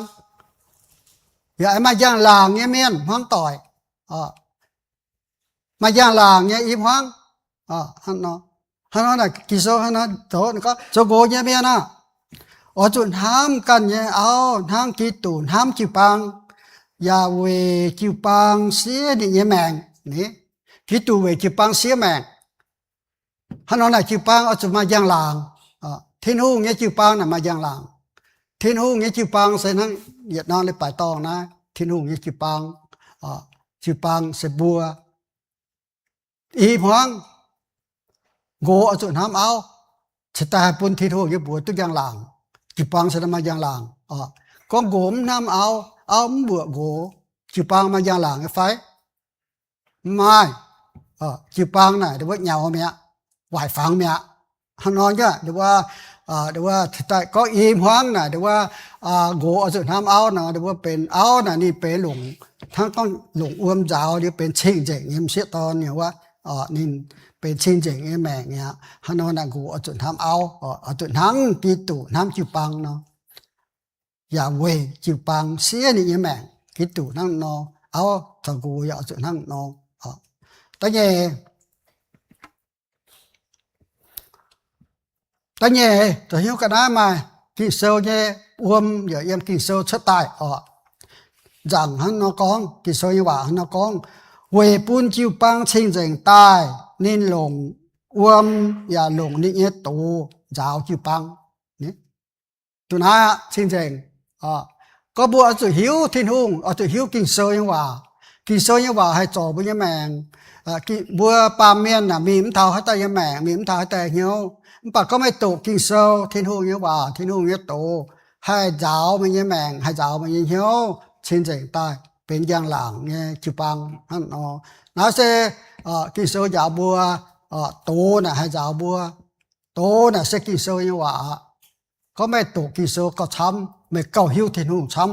อย่ามาย่างหลางเนี่ยเมียนห้องต่อยมาย่างหลางเนี่ยอีห้องฮันน้องน่ะกิโซฮันน้องโตนี่ก็โจโกเนี่ยเมียนน่ะจุดห้ามกันเนี่ยเอาทางกีตูนห้ามจิปังยาเวจิปังเสียดิเยแมงนี่กีตูเวจิปังเสียแมงฮันนอน่ะจิปังเอาจุดมาย่างหลางทิ้นหูเนี่ยจิปังน่ะมาย่างหลางทิ้นหูเนี่ยจิปังเส้นนั้นเหยียดนอนเลยป่ายตองนะทิ้นหูเนี่ยจิปังเสบัวอีพวงโกเอาจุดห้ามเอาชะตาปุ่นทิ้นหูเนี่ยบัวตุกย่างหลางจิปังเสด็จมาอย่างหลังก็โกมน้ำเอาเบื่อโกจิปังมาอย่างหลังไฟไม่จิปังน่ะเดี๋ยวว่าเหงาเมียไหวฟังเมียฮันนอนก็เดี๋ยวว่าแต่ก็อีมห้องน่ะเดี๋ยวว่าโกเอาสุดน้ำเอาน่ะเดี๋ยวว่าเป็นเอาน่ะนี่เป็นหลงทั้งต้องหลงอ้วมเจ้าเดี๋ยวเป็นชิงเจ๋งเงี้ยเสียตอนเนี่ยว่านี่เป็นชิงเจ๋งไอ้แม่เนี่ยฮันนอนน่ะกูเอาจุดทำเอาจุดทั้งกีตุน้ำจิปังเนาะอย่าเวจิปังเสียนี่ไอ้แม่กีตุนั่งนอเอาถ้ากูอยากจุดนั่งนอตอนนี้จะหิวกันได้ไหมกินเซลเนี่ยอ้วมอย่าเยี่ยมกินเซลชัดตายจังฮันนอกองกินเซลยี่ว่าฮันนอกองเวปุนจิปังชิงเจ๋งตายนินหลงอ้วมอย่าหลงนี่เอตูจ้าวจิปังนี่ตัวนั้นชิงเจงก็บัวจุหิวทิ้งหุ่งจุหิวกินโซยังว่าให้จ่อบุญยแมงบัวปามเมียนน่ะมีมเท้าให้ตายแมงมีมเท้าให้ตายเหี่ยวปัดก็ไม่ตกกินโซทิ้งหุ่งยังว่าทิ้งหุ่งยังโตให้จ้าวมันยังแมงให้จ้าวมันยังเหี่ยวชิงเจงตายเป็นอย่างหลังเนี่ยจิปังนั่นน่าเสกินโซยาบัวโตน่ะให้ยาบัวโตน่ะเสกินโซยังว่าก็ไม่ตกกินโซก็ช้ำไม่เก่าหิวทิ้งหูช้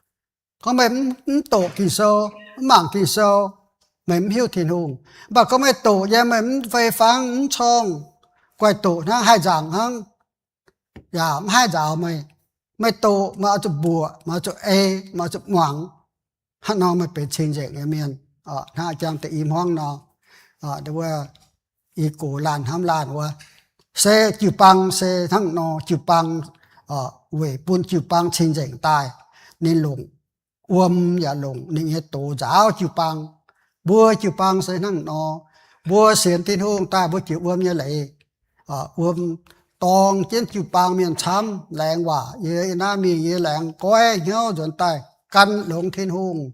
ำก็ไม่ตกกินโซหมั่งกินโซไม่หิวทิ้งหูบัดก็ไม่ตกยังไม่ไฟฟังช่องกวยตกนะให้จังฮังอย่าให้ยาวไม่โตมาเอาจุดบัวมาจุดมาจุดหวังฮันนอไม่เป็นชิงเจงเมียนถ้าจำแต่อีมห้องนอเดี๋ยวว่าอีกูลานห้ามลานว่า sẽ chịu bằng sẽ thằng nó chịu bằng về buôn chịu bằng trên rảnh tai nên lùng ya lùng nên hết tổ giáo chịu bằng bùa chịu bằng sẽ thằng nó bùa xiên tin hương ta bùa chịu như lại tòng trên chịu bằng miền chăm lẹng quả ye na mi ye lẹng coi nhau dần tai căn lùng thiên hương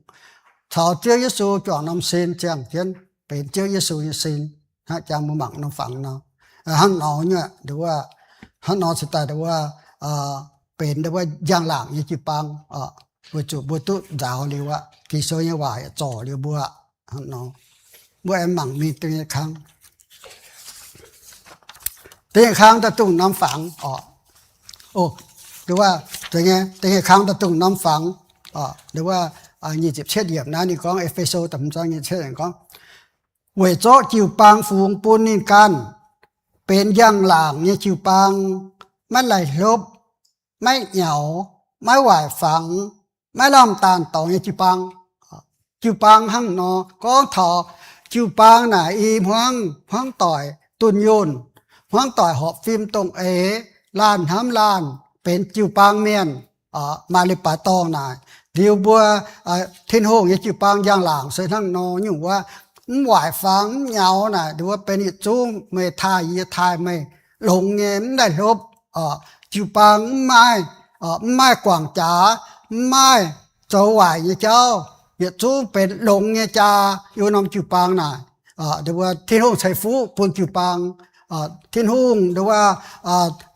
thảo chưa Giêsu chọn năm xin chẳng chânเป็นchưa Giêsu như xin ha chẳng một mảng nó phẳng nó hắn nói nháดูว่าhắn nói sẽ tạiดูว่าเป็นดูว่าอย่างหลังยี่จีปังบัวจุบัวตุดาวเรียกว่ากิโซยังว่าจ่อเรียกบัวhắn nóiบัวemหมั่งมีตัวครั้งตัวครั้งตะตุ่งน้ำฝังโอ้ดูว่าตัวเงี้ยตัวครั้งตะตุ่งน้ำฝังดูว่ายี่จีเช็ดเหยียบนะนี่ของเอเฟโซต่ำจังยี่เช็ดอย่างของเวโจจิวปังฝูงปูนนินกันเป็นอย่างหลังเนี่ยจิวปังไม่ไหลลบไม่เหนียวไม่ไหวฝังไม่ลำตาลต่อเนี่ยจิวปังหั่งนอก็ถอจิวปังน่ะอีห้องต่อยตุนโยนห้องต่อยหอบฟิล์มตรงลานห้ำลานเป็นจิวปังเมียนมาลิปาตองน่ะเดียวบัวทิ้นโหงเนี่ยจิวปังอย่างหลังเสียทั้งนออยู่ว่าหวายฟังเหงาน่ะดูว่าเป็นอีจุ้งไม่ทายยี่ทายไม่หลงเงี้ยได้ลบจิวปังไม่กว่างจ๋าไม่เจ้าหวายยี่เจ้ายี่จุ้งเป็นหลงเงี้ยจ้าอยู่น้ำจิวปังน่ะดูว่าทิ้นห้องใช้ฟูปุ่นจิวปังทิ้นห้องดูว่า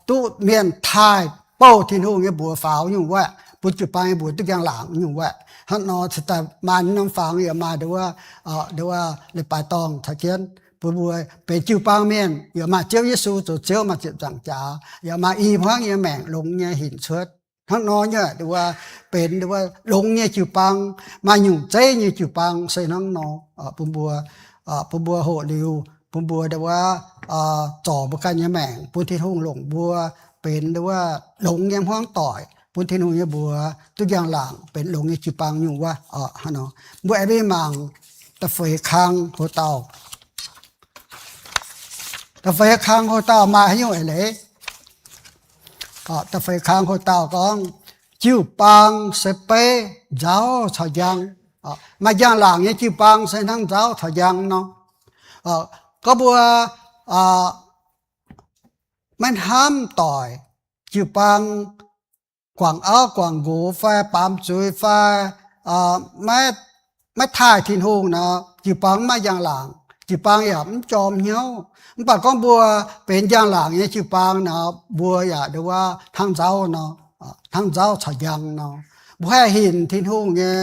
ตู้เมียนทายเป้าทิ้นห้องเงี้ยบัวฝาวอยู่ว่าปุ่นจิวปังบัวตุกอย่างหลังอยู่ว่าฮันนอสแต่มาน้ำฟังอย่ามาดูว่าเลยปลายตองถ้าเขียนบัวเป็นจิวปังเมียนอย่ามาเจ้าเยซูตัวเจ้ามาเจ็บจังจ๋าอย่ามาอีพังอย่าแม่งลงเนี่ยหินเชิดฮันนอเนี่ยดูว่าเป็นดูว่าลงเนี่ยจิวปังมาอยู่เจ้เนี่ยจิวปังใส่น้องนอปุ่มบัวโหดิวปุ่มบัวดูว่าจ่อบุกันเนี่ยแม่งปุ่นที่ทุ่งหลงบัวเป็นดูว่าลงเนี่ยห้องต่อยปุนทินุยบัวทุกอย่างหลังเป็นหลงจิปังอยู่ว่าฮะเนาะบัวไอ้ไม่มังตะเฟยคังโหเต่าตะเฟยคังโหเต่ามาให้อยู่ไอ้เลยตะเฟยคังโหเต่าก็จิวปังเสเปเจ้าทะยังมาอย่างหลังเนี่ยจิวปังใส่ทั้งเจ้าทะยังเนาะก็บัวมันห้ามต่อยจิวปังกวางกวางกูไฟปามจุยไฟไม่ถ่ายทิ้งหูนะจีปังมาอย่างหลังจีปังอย่ามันจอมเหี้ยวมันปากก้องบัวเป็นอย่างหลังเนี่ยจีปังนะบัวอย่าดูว่าทางเจ้าเนาะทางเจ้าฉยังเนาะบัวให้หินทิ้งหูเนี่ย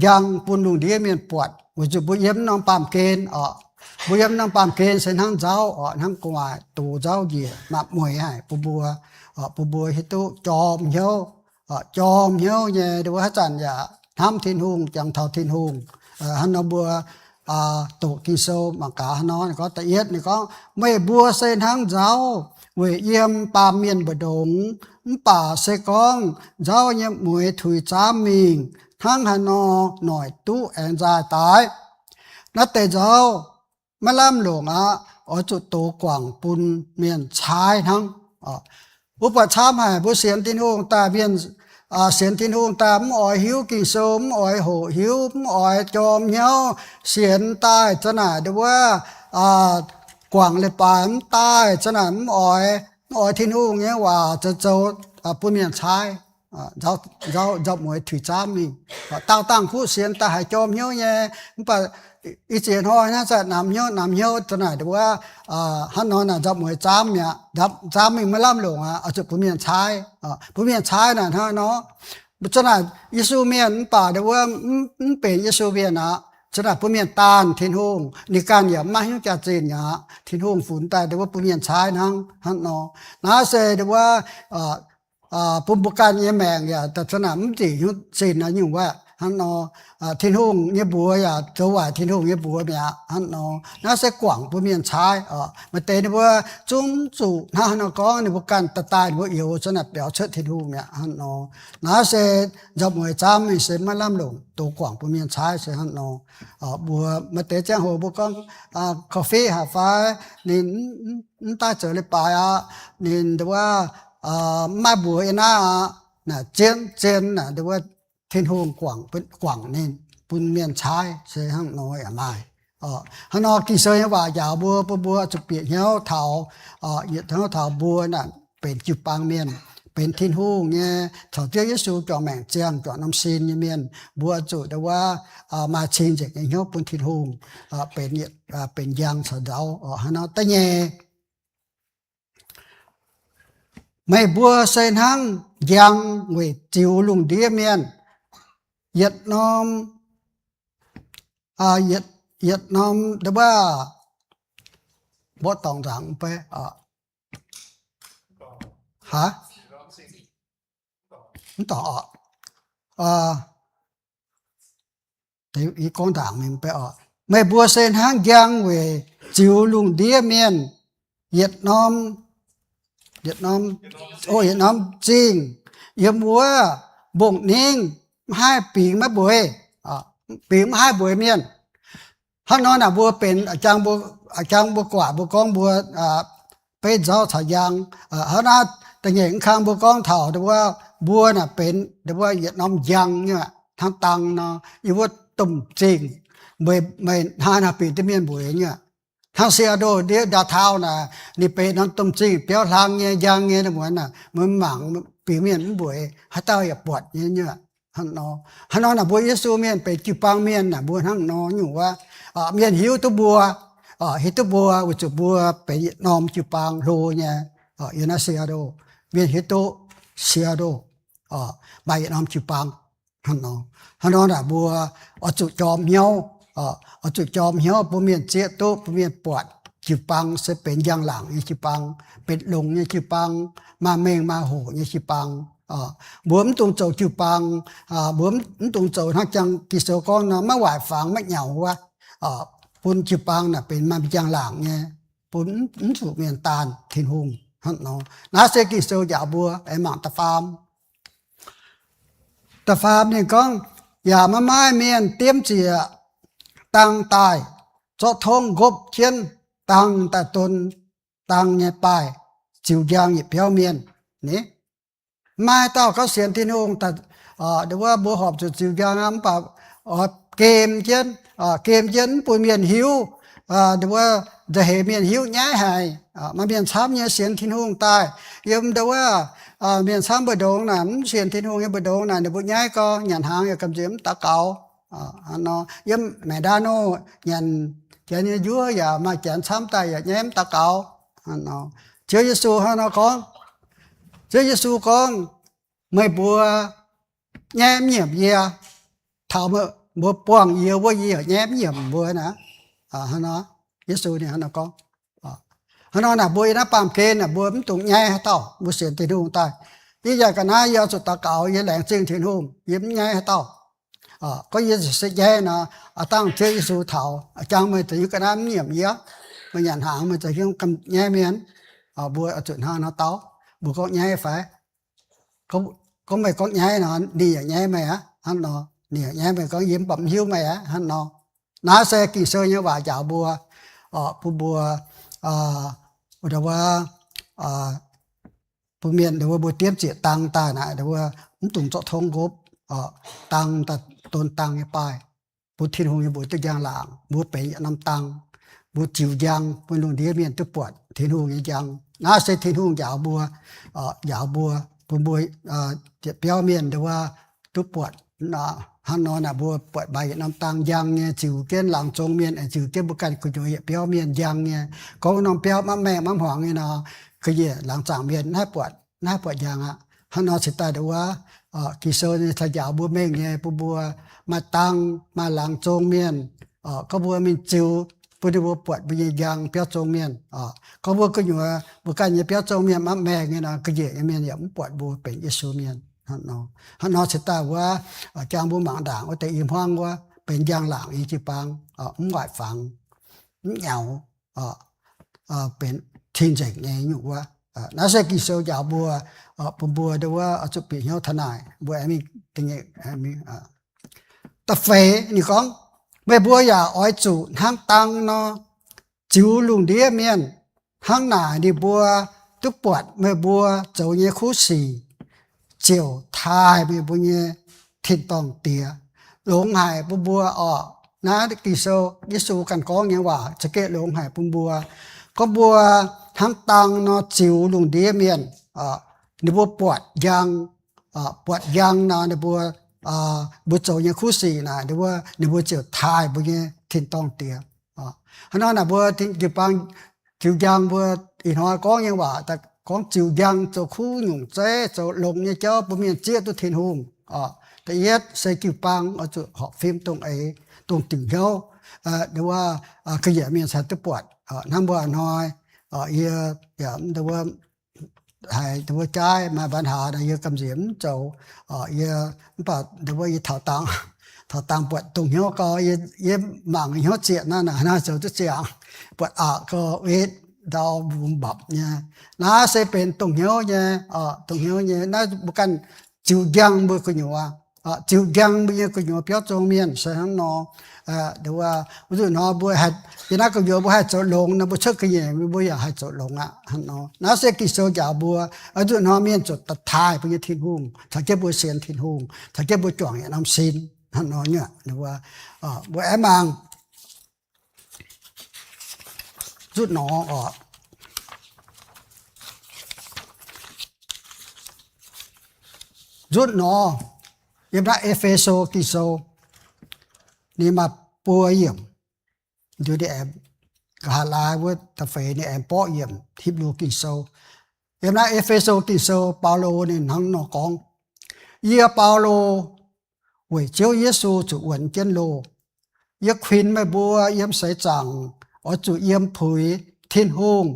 ยังปุ่นดุงเดียมีปวดบัวจะบัวเย็บน้องปามเกณฑ์บัวเย็บน้องปามเกณฑ์เส้นทางเจ้าทางกวาดตูเจ้าเหยียบมามวยให้บัวปูบัวฮิตุจอมเหี้ยวเนี่ยดูว่าจันอย่าทำทิ้งหุงจังเท่าทิ้งหุงฮันนบัวตุกิโซมากาฮันนก็ตะเอียดนี่ก็ไม่บัวเส้นทางเจ้าเวเยี่ยมปาเมียนบดงป่าเสกองเจ้าเนี่ยมวยถุยจ้ามิงทั้งฮันนอหน่อยตู้แอนจาตายนัดแต่เจ้าไม่ล่ำหลงจุดโตกว่างปุนเมียนชายทั้งอุปชามหายผู้เสียนตินหงตาเบียนเสียนตินหงตามอ่อยหิวกิโสมอ่อยโหหิวอ่อยจอมเหี้ยวเสียนตายจะหนาดูว่ากว่างเลยปานตายจะหนาอ่อยตินหงเนี่ยว่าจะเจ้าผู้เมียนชายเจ้ามวยถือจ้ามีตั้งผู้เสียนตาหายจอมเหี้ยวเนี่ยมันปะอีเจียนห้อยน่าจะนำเหี้ยวจะหนาดูว่าฮันนอนจับมวยจ้ามเนี่ยจ้ามมีไม่ล่ำหลงจุดผู้เมียนชายผู้เมียนชายน่ะฮะเนาะจะหนายิสูเมียนป่าดูว่าเป็นยิสูเมียนจะหนาผู้เมียนตานทิ้งหงในการอย่ามาหิ้วจัดเจนเนี่ยทิ้งหงฝุ่นแต่ดูว่าผู้เมียนชายนั่งฮันเนาะน่าเสียดูว่าปุ่มบุการเยี่ยแมงเนี่ยแต่สนามจีหิ้วเจนนะอยู่ว่า hắn nó thiên hùng như bùa ya châu ngoại thiên hùng như bùa mẹ hắn nó sẽ quảng bùa miền trái mà tên bùa chúng chủ nó có này bùa can tạt tai bùa yếu cho nên béo chết thiên hùng mẹ hắn nó sẽ dọc người cha mình sẽ mà làm lủng tổ quảng bùa miền trái sẽ hắn bùa mà tên trang hồ bùa con cà phê hà phai nên ta trở lại bài nên bùa mai bùa na nè trên nè bùa thiên hùng quảng nên bùn miền trái sẽ hắn nói ở mai hắn nói kỳ sơ như vậy giáo bùa chụp biển nhau thảo nhiệt thảo bùa nèเป็นจุดปางเมียนเป็นทิ้นหูเนี่ยเขาเจ้าเยซูจอมแมงเจียงจอน้ำซีนเนี่ยเมียนบัวจุแต่ว่ามาชิงจากอย่างเงี้ยเป็นทิ้นหูเป็นเนี่ยเป็นยางสะเดาฮะเนาะแต่เนี่ยไม่บัวเส้นหังยังเวจิวลุงเดียเมียนเหยียดน้อมเหยียดน้อมแต่ว่าบ่ต้องสั่งไปhả không tỏ thì ý con đảng mình phải mày bùa sen hang giang về chiều lùng đĩa miền Việt Nam Việt Nam chính yếm bùa bụng ninh 2 ปีมาบวยปีมา2 บวยmiền hắn nói là bùaเป็นอาจารย์บัวกว่าบัวกองบัวเป็นเจ้าฉายางhắn nóiแต่เห็นข้างบัวกองเถ่าแต่ว่าบัวน่ะเป็นแต่ว่าเวียดนามยังเนี่ยทางตังเนาะอีว่าตุ่มจริงไม่5 ปีที่เมียนบุยเนี่ยทางเสียโดเดียวดาเท้าน่ะนี่เป็นน้ำตุ่มจริงเปียวทางเนี่ยยังเนี่ยเหมือนน่ะมันหมังปีเมียนบุยให้เต้าอย่าปวดเนี่ยฮันนอน่ะบัวเยซูเมียนไปจิปังเมียนน่ะบัวทั้งนออยู่ว่าเมียนหิวตัวบัวหิวตัวบัวอุจบัวไปนอมจิปังโรเนี่ยอยู่น่ะเสียโดเมียนหิโตเสียโดใบน้ำจิปังฮันนอน่ะบัวจุจอมเหี่ยวจุจอมเหี่ยวบ่เมียนเจี๊ยโตบ่เมียนปวดจิปังจะเป็นอย่างหลังจิปังเป็นลงจิปังมาเมงมาโหจิปังบัวมันตรงโจจิปังบัวมันตรงโจฮักจังกิโซก้อนมาหวายฝังไม่เหงาวะปุ่นจิปังน่ะเป็นมาอย่างหลังเนี่ยปุ่นถูกเมียนตาลทินหุงฮันน้าเซกิโซยาบัวไอหมังตะฟามนี่ก็อย่ามาไม้เมียนเตรียมเจียตังตายจอทงกบเชียนตังแต่ตนตังเนี่ยปลายจิวยางหยิบเพียวเมียนนี่ไม้เต้าเขาเสียนที่นุ่งแต่เดี๋ยวว่าบัวหอบจุดจิวยางน้ำเปล่าเกมเชียนปุ่นเมียนหิวเดี๋ยวว่าจะเหเมียนหิวย้ายหายมาเมียนช้ำเนี่ยเสียนที่นุ่งตายยมเดี๋ยวว่าเมียนช้ำบดงน่ะเสียนที่นุ่งบดงน่ะเดี๋ยวบุญย้ายก็หยันหางกับเจียมตะเกายมแม่ดาโนยันเจ้าเนี่ยยั่วอย่ามาแจนช้ำตายอย่าแย้มตะเกาเจ้าเยซูฮะเนาะของเจ้าเยซูของไม่บัวแย้มเงียบเยียเท่าเมื่อบัวป้องเยียวว่าเยียแย้มเงียบบัวนะฮะเนาะเยซูเนี่ยฮะเนาะของฮะเนาะน่ะบัวนะปามเกนน่ะบัวมันตุ่งแย้ให้เต้าบัวเสียนที่นุ่งตายยี่อยากกันนะยาสุดตะเกายี่แหลงจริงที่นุ่งยิ้มแย้ให้เต้าcó gì sẽ dễ nó tăng chơi số thảo trang mới thấy cái đám niệm nhớ mà nhận hàng mà thấy không cầm nhẹ miếng bùa ở chuyện hàng nó táo bùa có nhẹ phải có mày có nhẹ nó đi ở nhẹ mày á hắn nó đi ở nhẹ mày có yếm bẩm hiếu mày á hắn nó sẽ kỳ sơ như vậy chào bùa bùa đóว่าbùa miền đó bùa tiếp chuyện tăng ta này đóว่าcũng tụng cho thông gốc tăng taตนตังให้ไปบุทินหงบุตรยางหลางบุไปน้ำตังบุจิวยางบุลงเดียเมียนตุปวดทินหงยังน่าเสทินหงยาวบัวบัวเจ็บเปียวเมียนแต่ว่าตุปวดฮันนอนบัวปวดใบน้ำตังยังเนี่ยจิวเก้นหลังจงเมียนจิวเก้นบุกันกุยเปียวเมียนยังเนี่ยก็น้องเปียวมาแม่มาหวงเนี่ยคือหลังจากเมียนน่าปวดยังฮันนอนสิตาเดี๋ยวว่ากิโซเนี่ยถ้ายาวบัวเม่งเนี่ยบัวมาตังมาหลังจงเมียนก็บัวมีจิวปุถุบัวปวดบุญยังเปียจงเมียนก็บัวก็อยู่บุกันเนี่ยเปียจงเมียนมาแม่เนี่ยนะก็เยอะเมียนเนี่ยมันปวดบัวเป็นเยซูเมียน ฮันนอสตาว่าจางบุหมังด่างว่าแต่อิมห้องว่าเป็นยางหลังอีจิปังหวายฝังเหงาเป็นทิ้งใจไงอยู่ว่าน่าจะกิโซยาบัวปุ่มบัวเดี๋ยวว่าจุดปีเหี่ยวทนายบัวมีติงเอกมีตะเฟนี่ของไม่บัวอย่าอ้อยจูห้างตังเนาะจิวลุงเดียเมียนห้างหนาดิบัวทุกปวดไม่บัวเจ้าเยคู่สีเจียวทายไม่บัวเยทินตองเตียหลงหายปุ่มบัวนะกิโซยิสูกันก้องยังว่าจะเกะหลงหายปุ่มบัวก็บัวทั้งตังเนาะจิวลุงเดียเมียนในบัวปวดยังปวดยังนะในบัวบัวโจยังคู่สีนะในบัวเจียวทายบัวเงี้ยทิ้งต้องเตียฮันนั่นนะบัวทิ้งจิปังจิวยังบัวอีน้อยก้องยังว่าแต่ก้องจิวยังโจคู่หนุ่มเจ๊โจลงเนี่ยเจ้าบัวเมียนเจี๊ยตัวทิ้งหุ่มแต่เย็ดใส่จิวปังเอาจุดหอบฟิล์มตรงตรงติ่งเขาเดี๋ยวว่าขยะเมียนสัตว์ปวดน้ำบัวน้อยเยอะอย่างเดี๋ยวว่าให้ตัวใจมาปัญหาในเยอะกำเสียมเจ้าเยอะปัดเดี๋ยวว่าถอดตังปวดตรงเหี้ยก็เยอะหมั่งเหี้ยเจียนั่นน่ะเจ้าจะเจียงปวดก็เวทดาวบุมบับเนี่ยน่าจะเป็นตรงเหี้ยเนี่ยตรงเหี้ยเนี่ยน่าบุกันจิวยังบุกุญญวะจิวยังบุญกุญญวะเปียจงเมียนเสียงนอเดี๋ยวว่าบุญนอบุญหัดยันนักก็โยบุญหัดโจลงนะบุญเชิดก็ยังบุญอยากให้โจลงฮันนอน่าเสกิโซยาบัวบุญนอเมียนโจตัดท้ายบุญทิ้งหุ่งถ้าเก็บบุญเสียนทิ้งหุ่งถ้าเก็บบุญจ่องเนี่ยน้ำซินฮันนอเนี่ยเดี๋ยวว่าบุญมังจุดนอจุดนอยามได้เอเฟโซกิโซนี่มาปัวเยี่ยมอยู่ที่แอมกาลายว่าตะเฟนี่แอมป้อเยี่ยมทิบลูกิโซยามได้เอเฟโซกิโซเปาโลนี่นังนอกองเยี่ยเปาโลเวยเจ้าเยซูจุอวนเจนโลเยี่ยควินไม่บัวเยี่ยมใส่จังจุเยี่ยมผุยทิ้นหง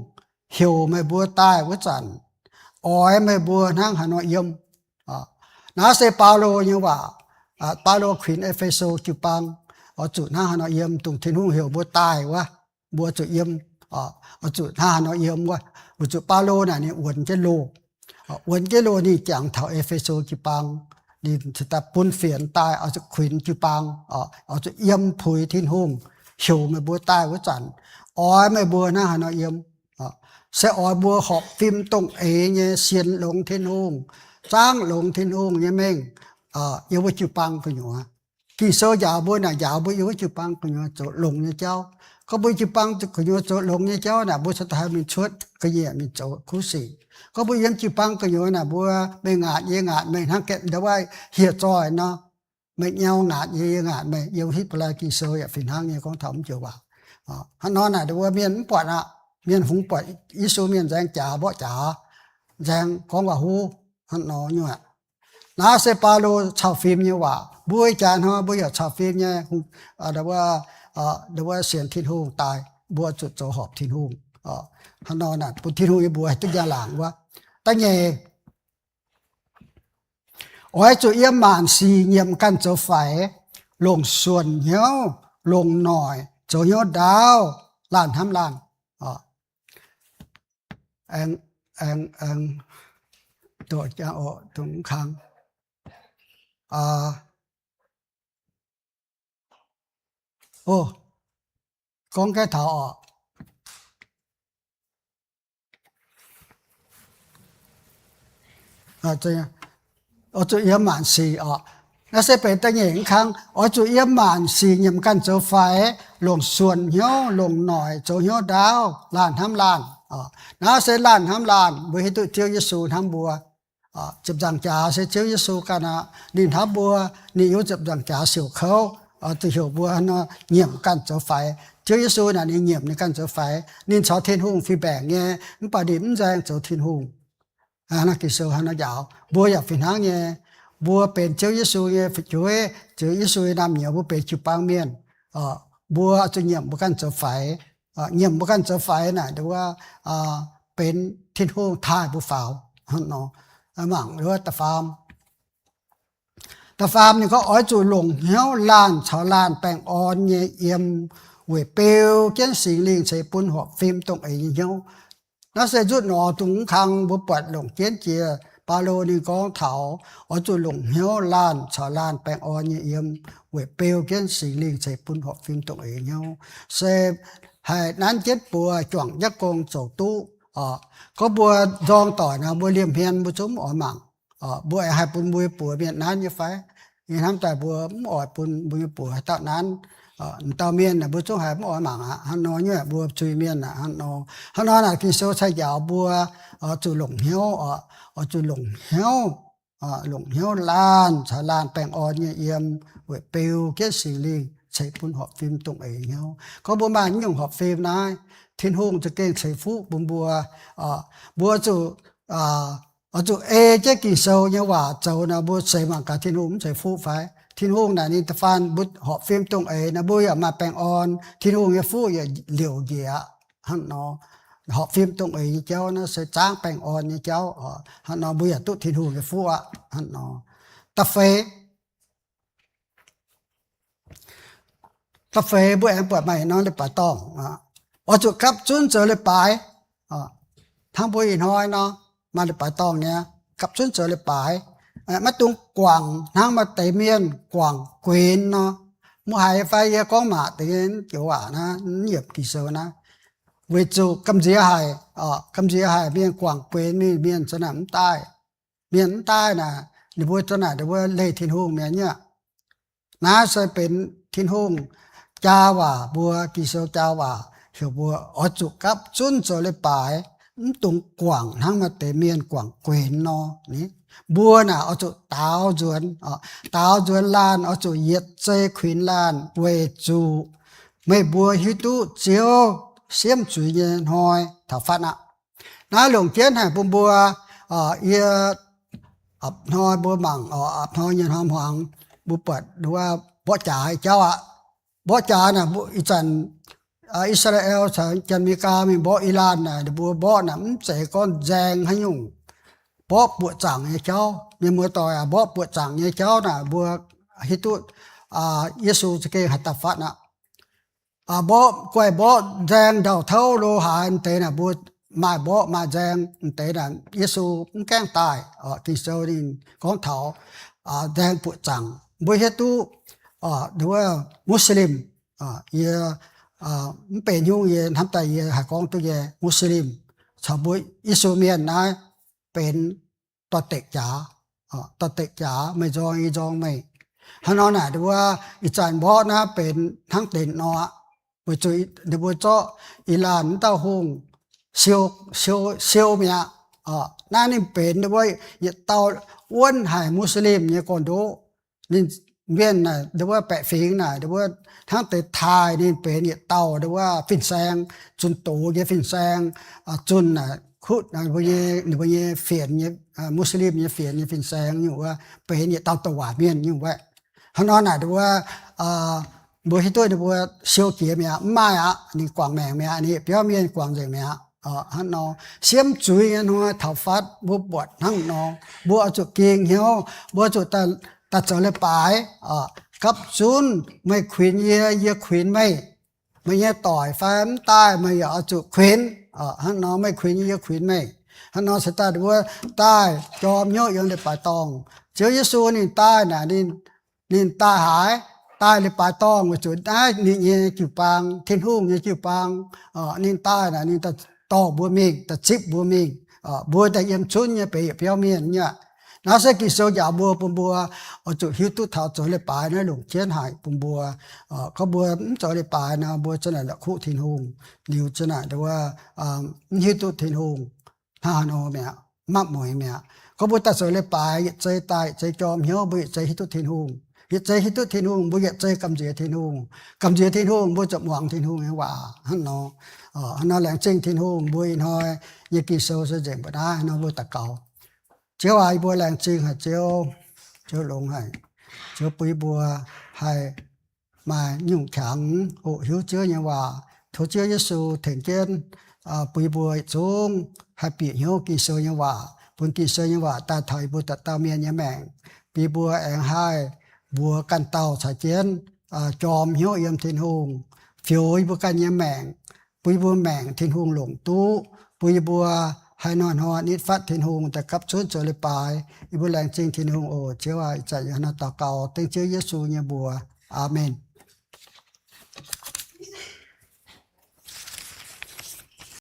เหี่ยวไม่บัวใต้วัจันอ้อยไม่บัวนั่งหานอเยี่ยมนาเซเปาโลยังว่าเปาโลควินเอเฟโซจุปังจุดหน้าหนอเยี่ยมตรงทิ้งหุ่งเหี่ยวบัวตายวะบัวจุเยี่ยมจุดหน้าหนอเยี่ยมวะจุดเปาโลน่ะนี่อวนเจโลนี่จังเท่าเอเฟโซจุปังนี่สตาปุนเฟียนตายจุดควินจุปังจุดเยี่ยมผุยทิ้งหุ่งเหี่ยวไม่บัวตายวะจันอ้อยไม่บัวหน้าหนอเยี่ยมเสอ้อยบัวหอบฟิมตรงเนี่ยเสียนลงทิ้งหุ่งจ้างลงทิ้งหุ่งเนี่ยเม่งเยาวจุปังก็อยู่กิโซยาวบัวน่ะยาวบัวเยาวจุปังก็อยู่โจลงเนี่ยเจ้าก็บัวจุปังก็อยู่โจลงเนี่ยเจ้าน่ะบัวสไตล์มีชุดก็เยี่ยมีโจคู่สีก็บัวยังจุปังก็อยู่น่ะบัวไม่งาดเยี่ยงาดไม่ทั้งแกเดี๋ยวว่าเหี่ยจอยเนาะไม่เงางาดเยี่ยงาดไม่เยาวที่ปลายกิโซอย่าฝิ่นห้างเนี่ยของถมเจ้าว่าฮันนอนน่ะเดี๋ยวว่าเมียนปวดเมียนหุงปวดอิสูเมียนแจงจ่าบ่จ่าแจงของว่าหูฮันนอนอยู่นาเซปาโลชาวฟิล์มเนี่ยว่าบุยจานฮะบุยชาวฟิล์มเนี่ยเดี๋ยวว่าเสียนทิ้งหูตายบัวจุดโจหอบทิ้งหูฮันนอนน่ะปุ่นทิ้งหูบัวตุกยาหลังว่าตั้งเย่โอ้ยจุเยี่ยมมานสีเยี่ยมกันโจไฟลงส่วนเหี้ยวลงหน่อยโจเหี้ยวดาวล้านทำล้านตัวจะออกตรงข้างโอ้กองแก่เถาจุเยี่ยมหมานสีแล้วเสเป็นตั้งอย่างครั้งจุเยี่ยมหมานสีเยี่ยมกันเจ้าไฟลงส่วนเหี้ยวลงหน่อยเจ้าเหี้ยวดาวล้านทำล้านนะเสล้านทำล้านบุหิตุเจียวยิสูทำบัวจับจังจ่าเสเจียวยิสูกันนินทับบัวนี่ยุจับจังจ่าเสียวเขาตัวเหี่ยวบัวเนาะเงี่ยมกันเจ้าไฟเจียวยิสูน่ะนี่เงี่ยมในกันเจ้าไฟนินชาวเทียนหุ่งฟีแบงเนี่ยมันประดิษฐ์แจงเจ้าเทียนหุ่งนักกิโซฮันยาวบัวอยากฝิ่นหางเนี่ยบัวเป็นเจ้ายิสูเนี่ยฝิช่วยเจ้ายิสูนำเหนียวบัวเป็นจุปังเมียนบัวจะเงี่ยมบุกันเจ้าไฟเงี่ยมบุกันเจ้าไฟน่ะเดี๋ยวว่าเป็นเทียนหุ่งท่ายบุฝาวเนาะหมั่งหรือว่าตะฟาม ta phàm ni có ói chủ lùng hiếu lan chào lan bèn on nhẹ yếm về bèo kiến sinh linh sẽ bún họp phim tông ấy hiếu nó sẽ rút nọ tung khang bút bật lùng kiến chia ba lô ni có thảo ói chủ lùng hiếu lan chào lan bèn on nhẹ yếm về bèo kiến sinh linh sẽ bún họp phim tông ấy hiếu sẽ hay nán chết bùa chuẩn giác công sổ tu có bùa dòng tỏi nào bùa liềm hiền bùa chúng ở mạng bùa hai bùn bùa bùa miền nán như phải như năm tại bùa ở bùn bùa tạo nán tàu miền là bùa chúng hai ở mạng hắn nói như bùa chui miền là hắn nói là khi số sai giáo bùa chủ lủng hiếu chủ lủng hiếu lan xả lan bèn như yếm với bèo kết sinh linh chạy bún họp phim tụng ấy nhau có bố bà những họp phim này thiên hùng cho kênh chạy phú bùn bùa chủ chế kỳ sâu như quả châu là bùa chạy mà cả thiên hùng chạy phú phải thiên hùng là nên phan bút họp phim tụng ấy là bùa mà bèn on thiên hùng như phú liều gì ạ hắn nó họp phim tụng ấy như cháu nó sẽ tráng bèn on như cháu hắn nó bùa tụ thiên hùng như phú ạ hắn nó tập phê cà phê bữa em bữa mày nóเลยป่าตองở chỗ cấp chun trở lại bài thằng bữa in hoi nó màเลยป่าตองเนี่ยcấp chun trở lại bài mà tung quảng thằng mà tây miền quảng quyền nó mua hai phải có mà tiền kiểu nó nghiệp kỳ sơ nó về chỗ cầm dĩa hai miền quảng quyền miền cho nằm miền tai là để bữa cho nào để bữa lấy thiên hùng miền nhá nó sẽเป็นthiên hùngจ้าว่าบัวกิโซจ้าว่าเหี่ยวบัวอจุกับจุนโจเลยปายตรงกว่างทั้งมาเตเมียนกว่างเกวนนอนี่บัวน่ะอจุตาวจวนลานอจุเย็ดเจขวินลานเวจูไม่บัวฮิตุเจียวเสียมจุยเย็นหอยถ้าฟันอ่ะน้าหลวงเทียนให้ปุ่มบัวเอียอับหอยบัวบังอับหอยเย็นหอมหวังบุปผาดูว่าบ่จ่ายเจ้าอ่ะบ่จานะบ่อิจันอิสราเอลฉันจันมีกามีบ่อิหร่านนะบัวบ่น่ะมันใส่ก้อนแจงให้ยุ่งบ่ปวดจังให้เจ้ามีมือต่อยบ่ปวดจังให้เจ้าน่ะบัวฮิตุเยซูจะเกหัตถฟัดน่ะบ่กวยบ่แจงดาวเท่าโลหะอันเตน่ะบัวมาบ่มาแจงอันเตน่ะเยซูมันแกล้งตายกิโซดินของเถาแจงปวดจังบ่เฮ็ดตุดูว่ามุสลิมมันเป็นยุ่งเย็นทำแต่หากองตัวเยมุสลิมชาวบุยอิสเมียนนะเป็นตัวเตกจ๋าไม่จองไม่ฮันนอน่ะดูว่าอิจานบอนะเป็นทั้งเด่นนอไปจุยดูว่าเจ้าอิหร่านเต้าหงเซียวเมียนั่นนี่เป็นดูว่าอย่าเต้าอ้วนหายมุสลิมเนี่ยก่อนดูนี่เวียนน่ะดูว่าแปะฟิงน่ะดูว่าทั้งแต่ไทยนี่เป็นเนี่ยเต่าดูว่าฟินแซงจุนตูเนี่ยฟินแซงจุนน่ะคุดน่ะพวกเนี่ยเฟียนเนี่ยมุสลิมเนี่ยเฟียนเนี่ยฟินแซงอยู่ว่าเป็นเนี่ยเต่าตะวันเมียนอยู่ว่าฮันนอนน่ะดูว่าบัวที่ตัวดูว่าเชียวเกียเมียไม่นี่กวางแมงเมียนี่เปียวเมียนกวางใจเมียฮันนอเสียมจุยนัวเท่าฟัดบัวบดทั้งนอบัวจุกเกียงเหี่ยวบัวจุดตัดจอเลยปายกับจุนไม่ขวินเยขวินไม่เยต่อยแฟมใต้ไม่อยากจุขวินฮันนอไม่ขวินเยขวินไม่ฮันนอสตาร์ว่าใต้จอมเยอะยังเลยปายตองเจ้าเยซูนี่ใต้น่ะนี่ใต้หายใต้เลยปายตองว่าจุดได้นี่เยจิวปังเทนหุ่งเยจิวปังนี่ใต้น่ะนี่ตะตอบัวมิงตะจิบบัวมิงบัวแต่เยี่ยมชุนเนี่ยไปเปียวเมียนเนี่ยน่าจะกิโซยาบัวปุ่มบัวจุฮิตุท้าจอเลยปายนะหลงเชียนหายปุ่มบัวเขาบัวจอเลยปายนะบัวจะไหนละคู่ทินหงนิวจะไหนแต่ว่าฮิตุทินหงฮานอเมียมักหมวยเมียเขาบัวตัดจอเลยปายใจตายใจจอมเหี่ยวบุยใจฮิตุทินหงใจฮิตุทินหงบุยใจกำเจียทินหงบัวจะหวังทินหงให้ว่าฮันนอแหลงเจงทินหงบุยน้อยยกิโซจะเจ๋งไปได้นอบัวตะเกาเจ้าไอ้บัวแรงจริงฮะเจ้าลงให้เจ้าปุยบัวให้มายุ่งขังโอ้หิวเจ้าอย่างว่าทุเจ้าเยซูถึงเกณฑ์ปุยบัวจงให้ปีหิวกิโซอย่างว่าปุ่นกิโซอย่างว่าตาถอยบุตรตาเมียนยาแมง bị bùa ẻng hai bùa căn tàu xả chiến chòm hiếu yếm thiên hùng phiếu bùa căn nhiễm mẹng bùi bùa mẹng thiên hùng lủng tú bùi bùa hai nอนhòn ít phát thiên hùngแต่กับชุดโจลิปายอีบุแรงจริงthiên hùngโอเชื่อว่าจะยันต่อเก่าตึงชื่อเยซูเนี่ยบัวอาเมน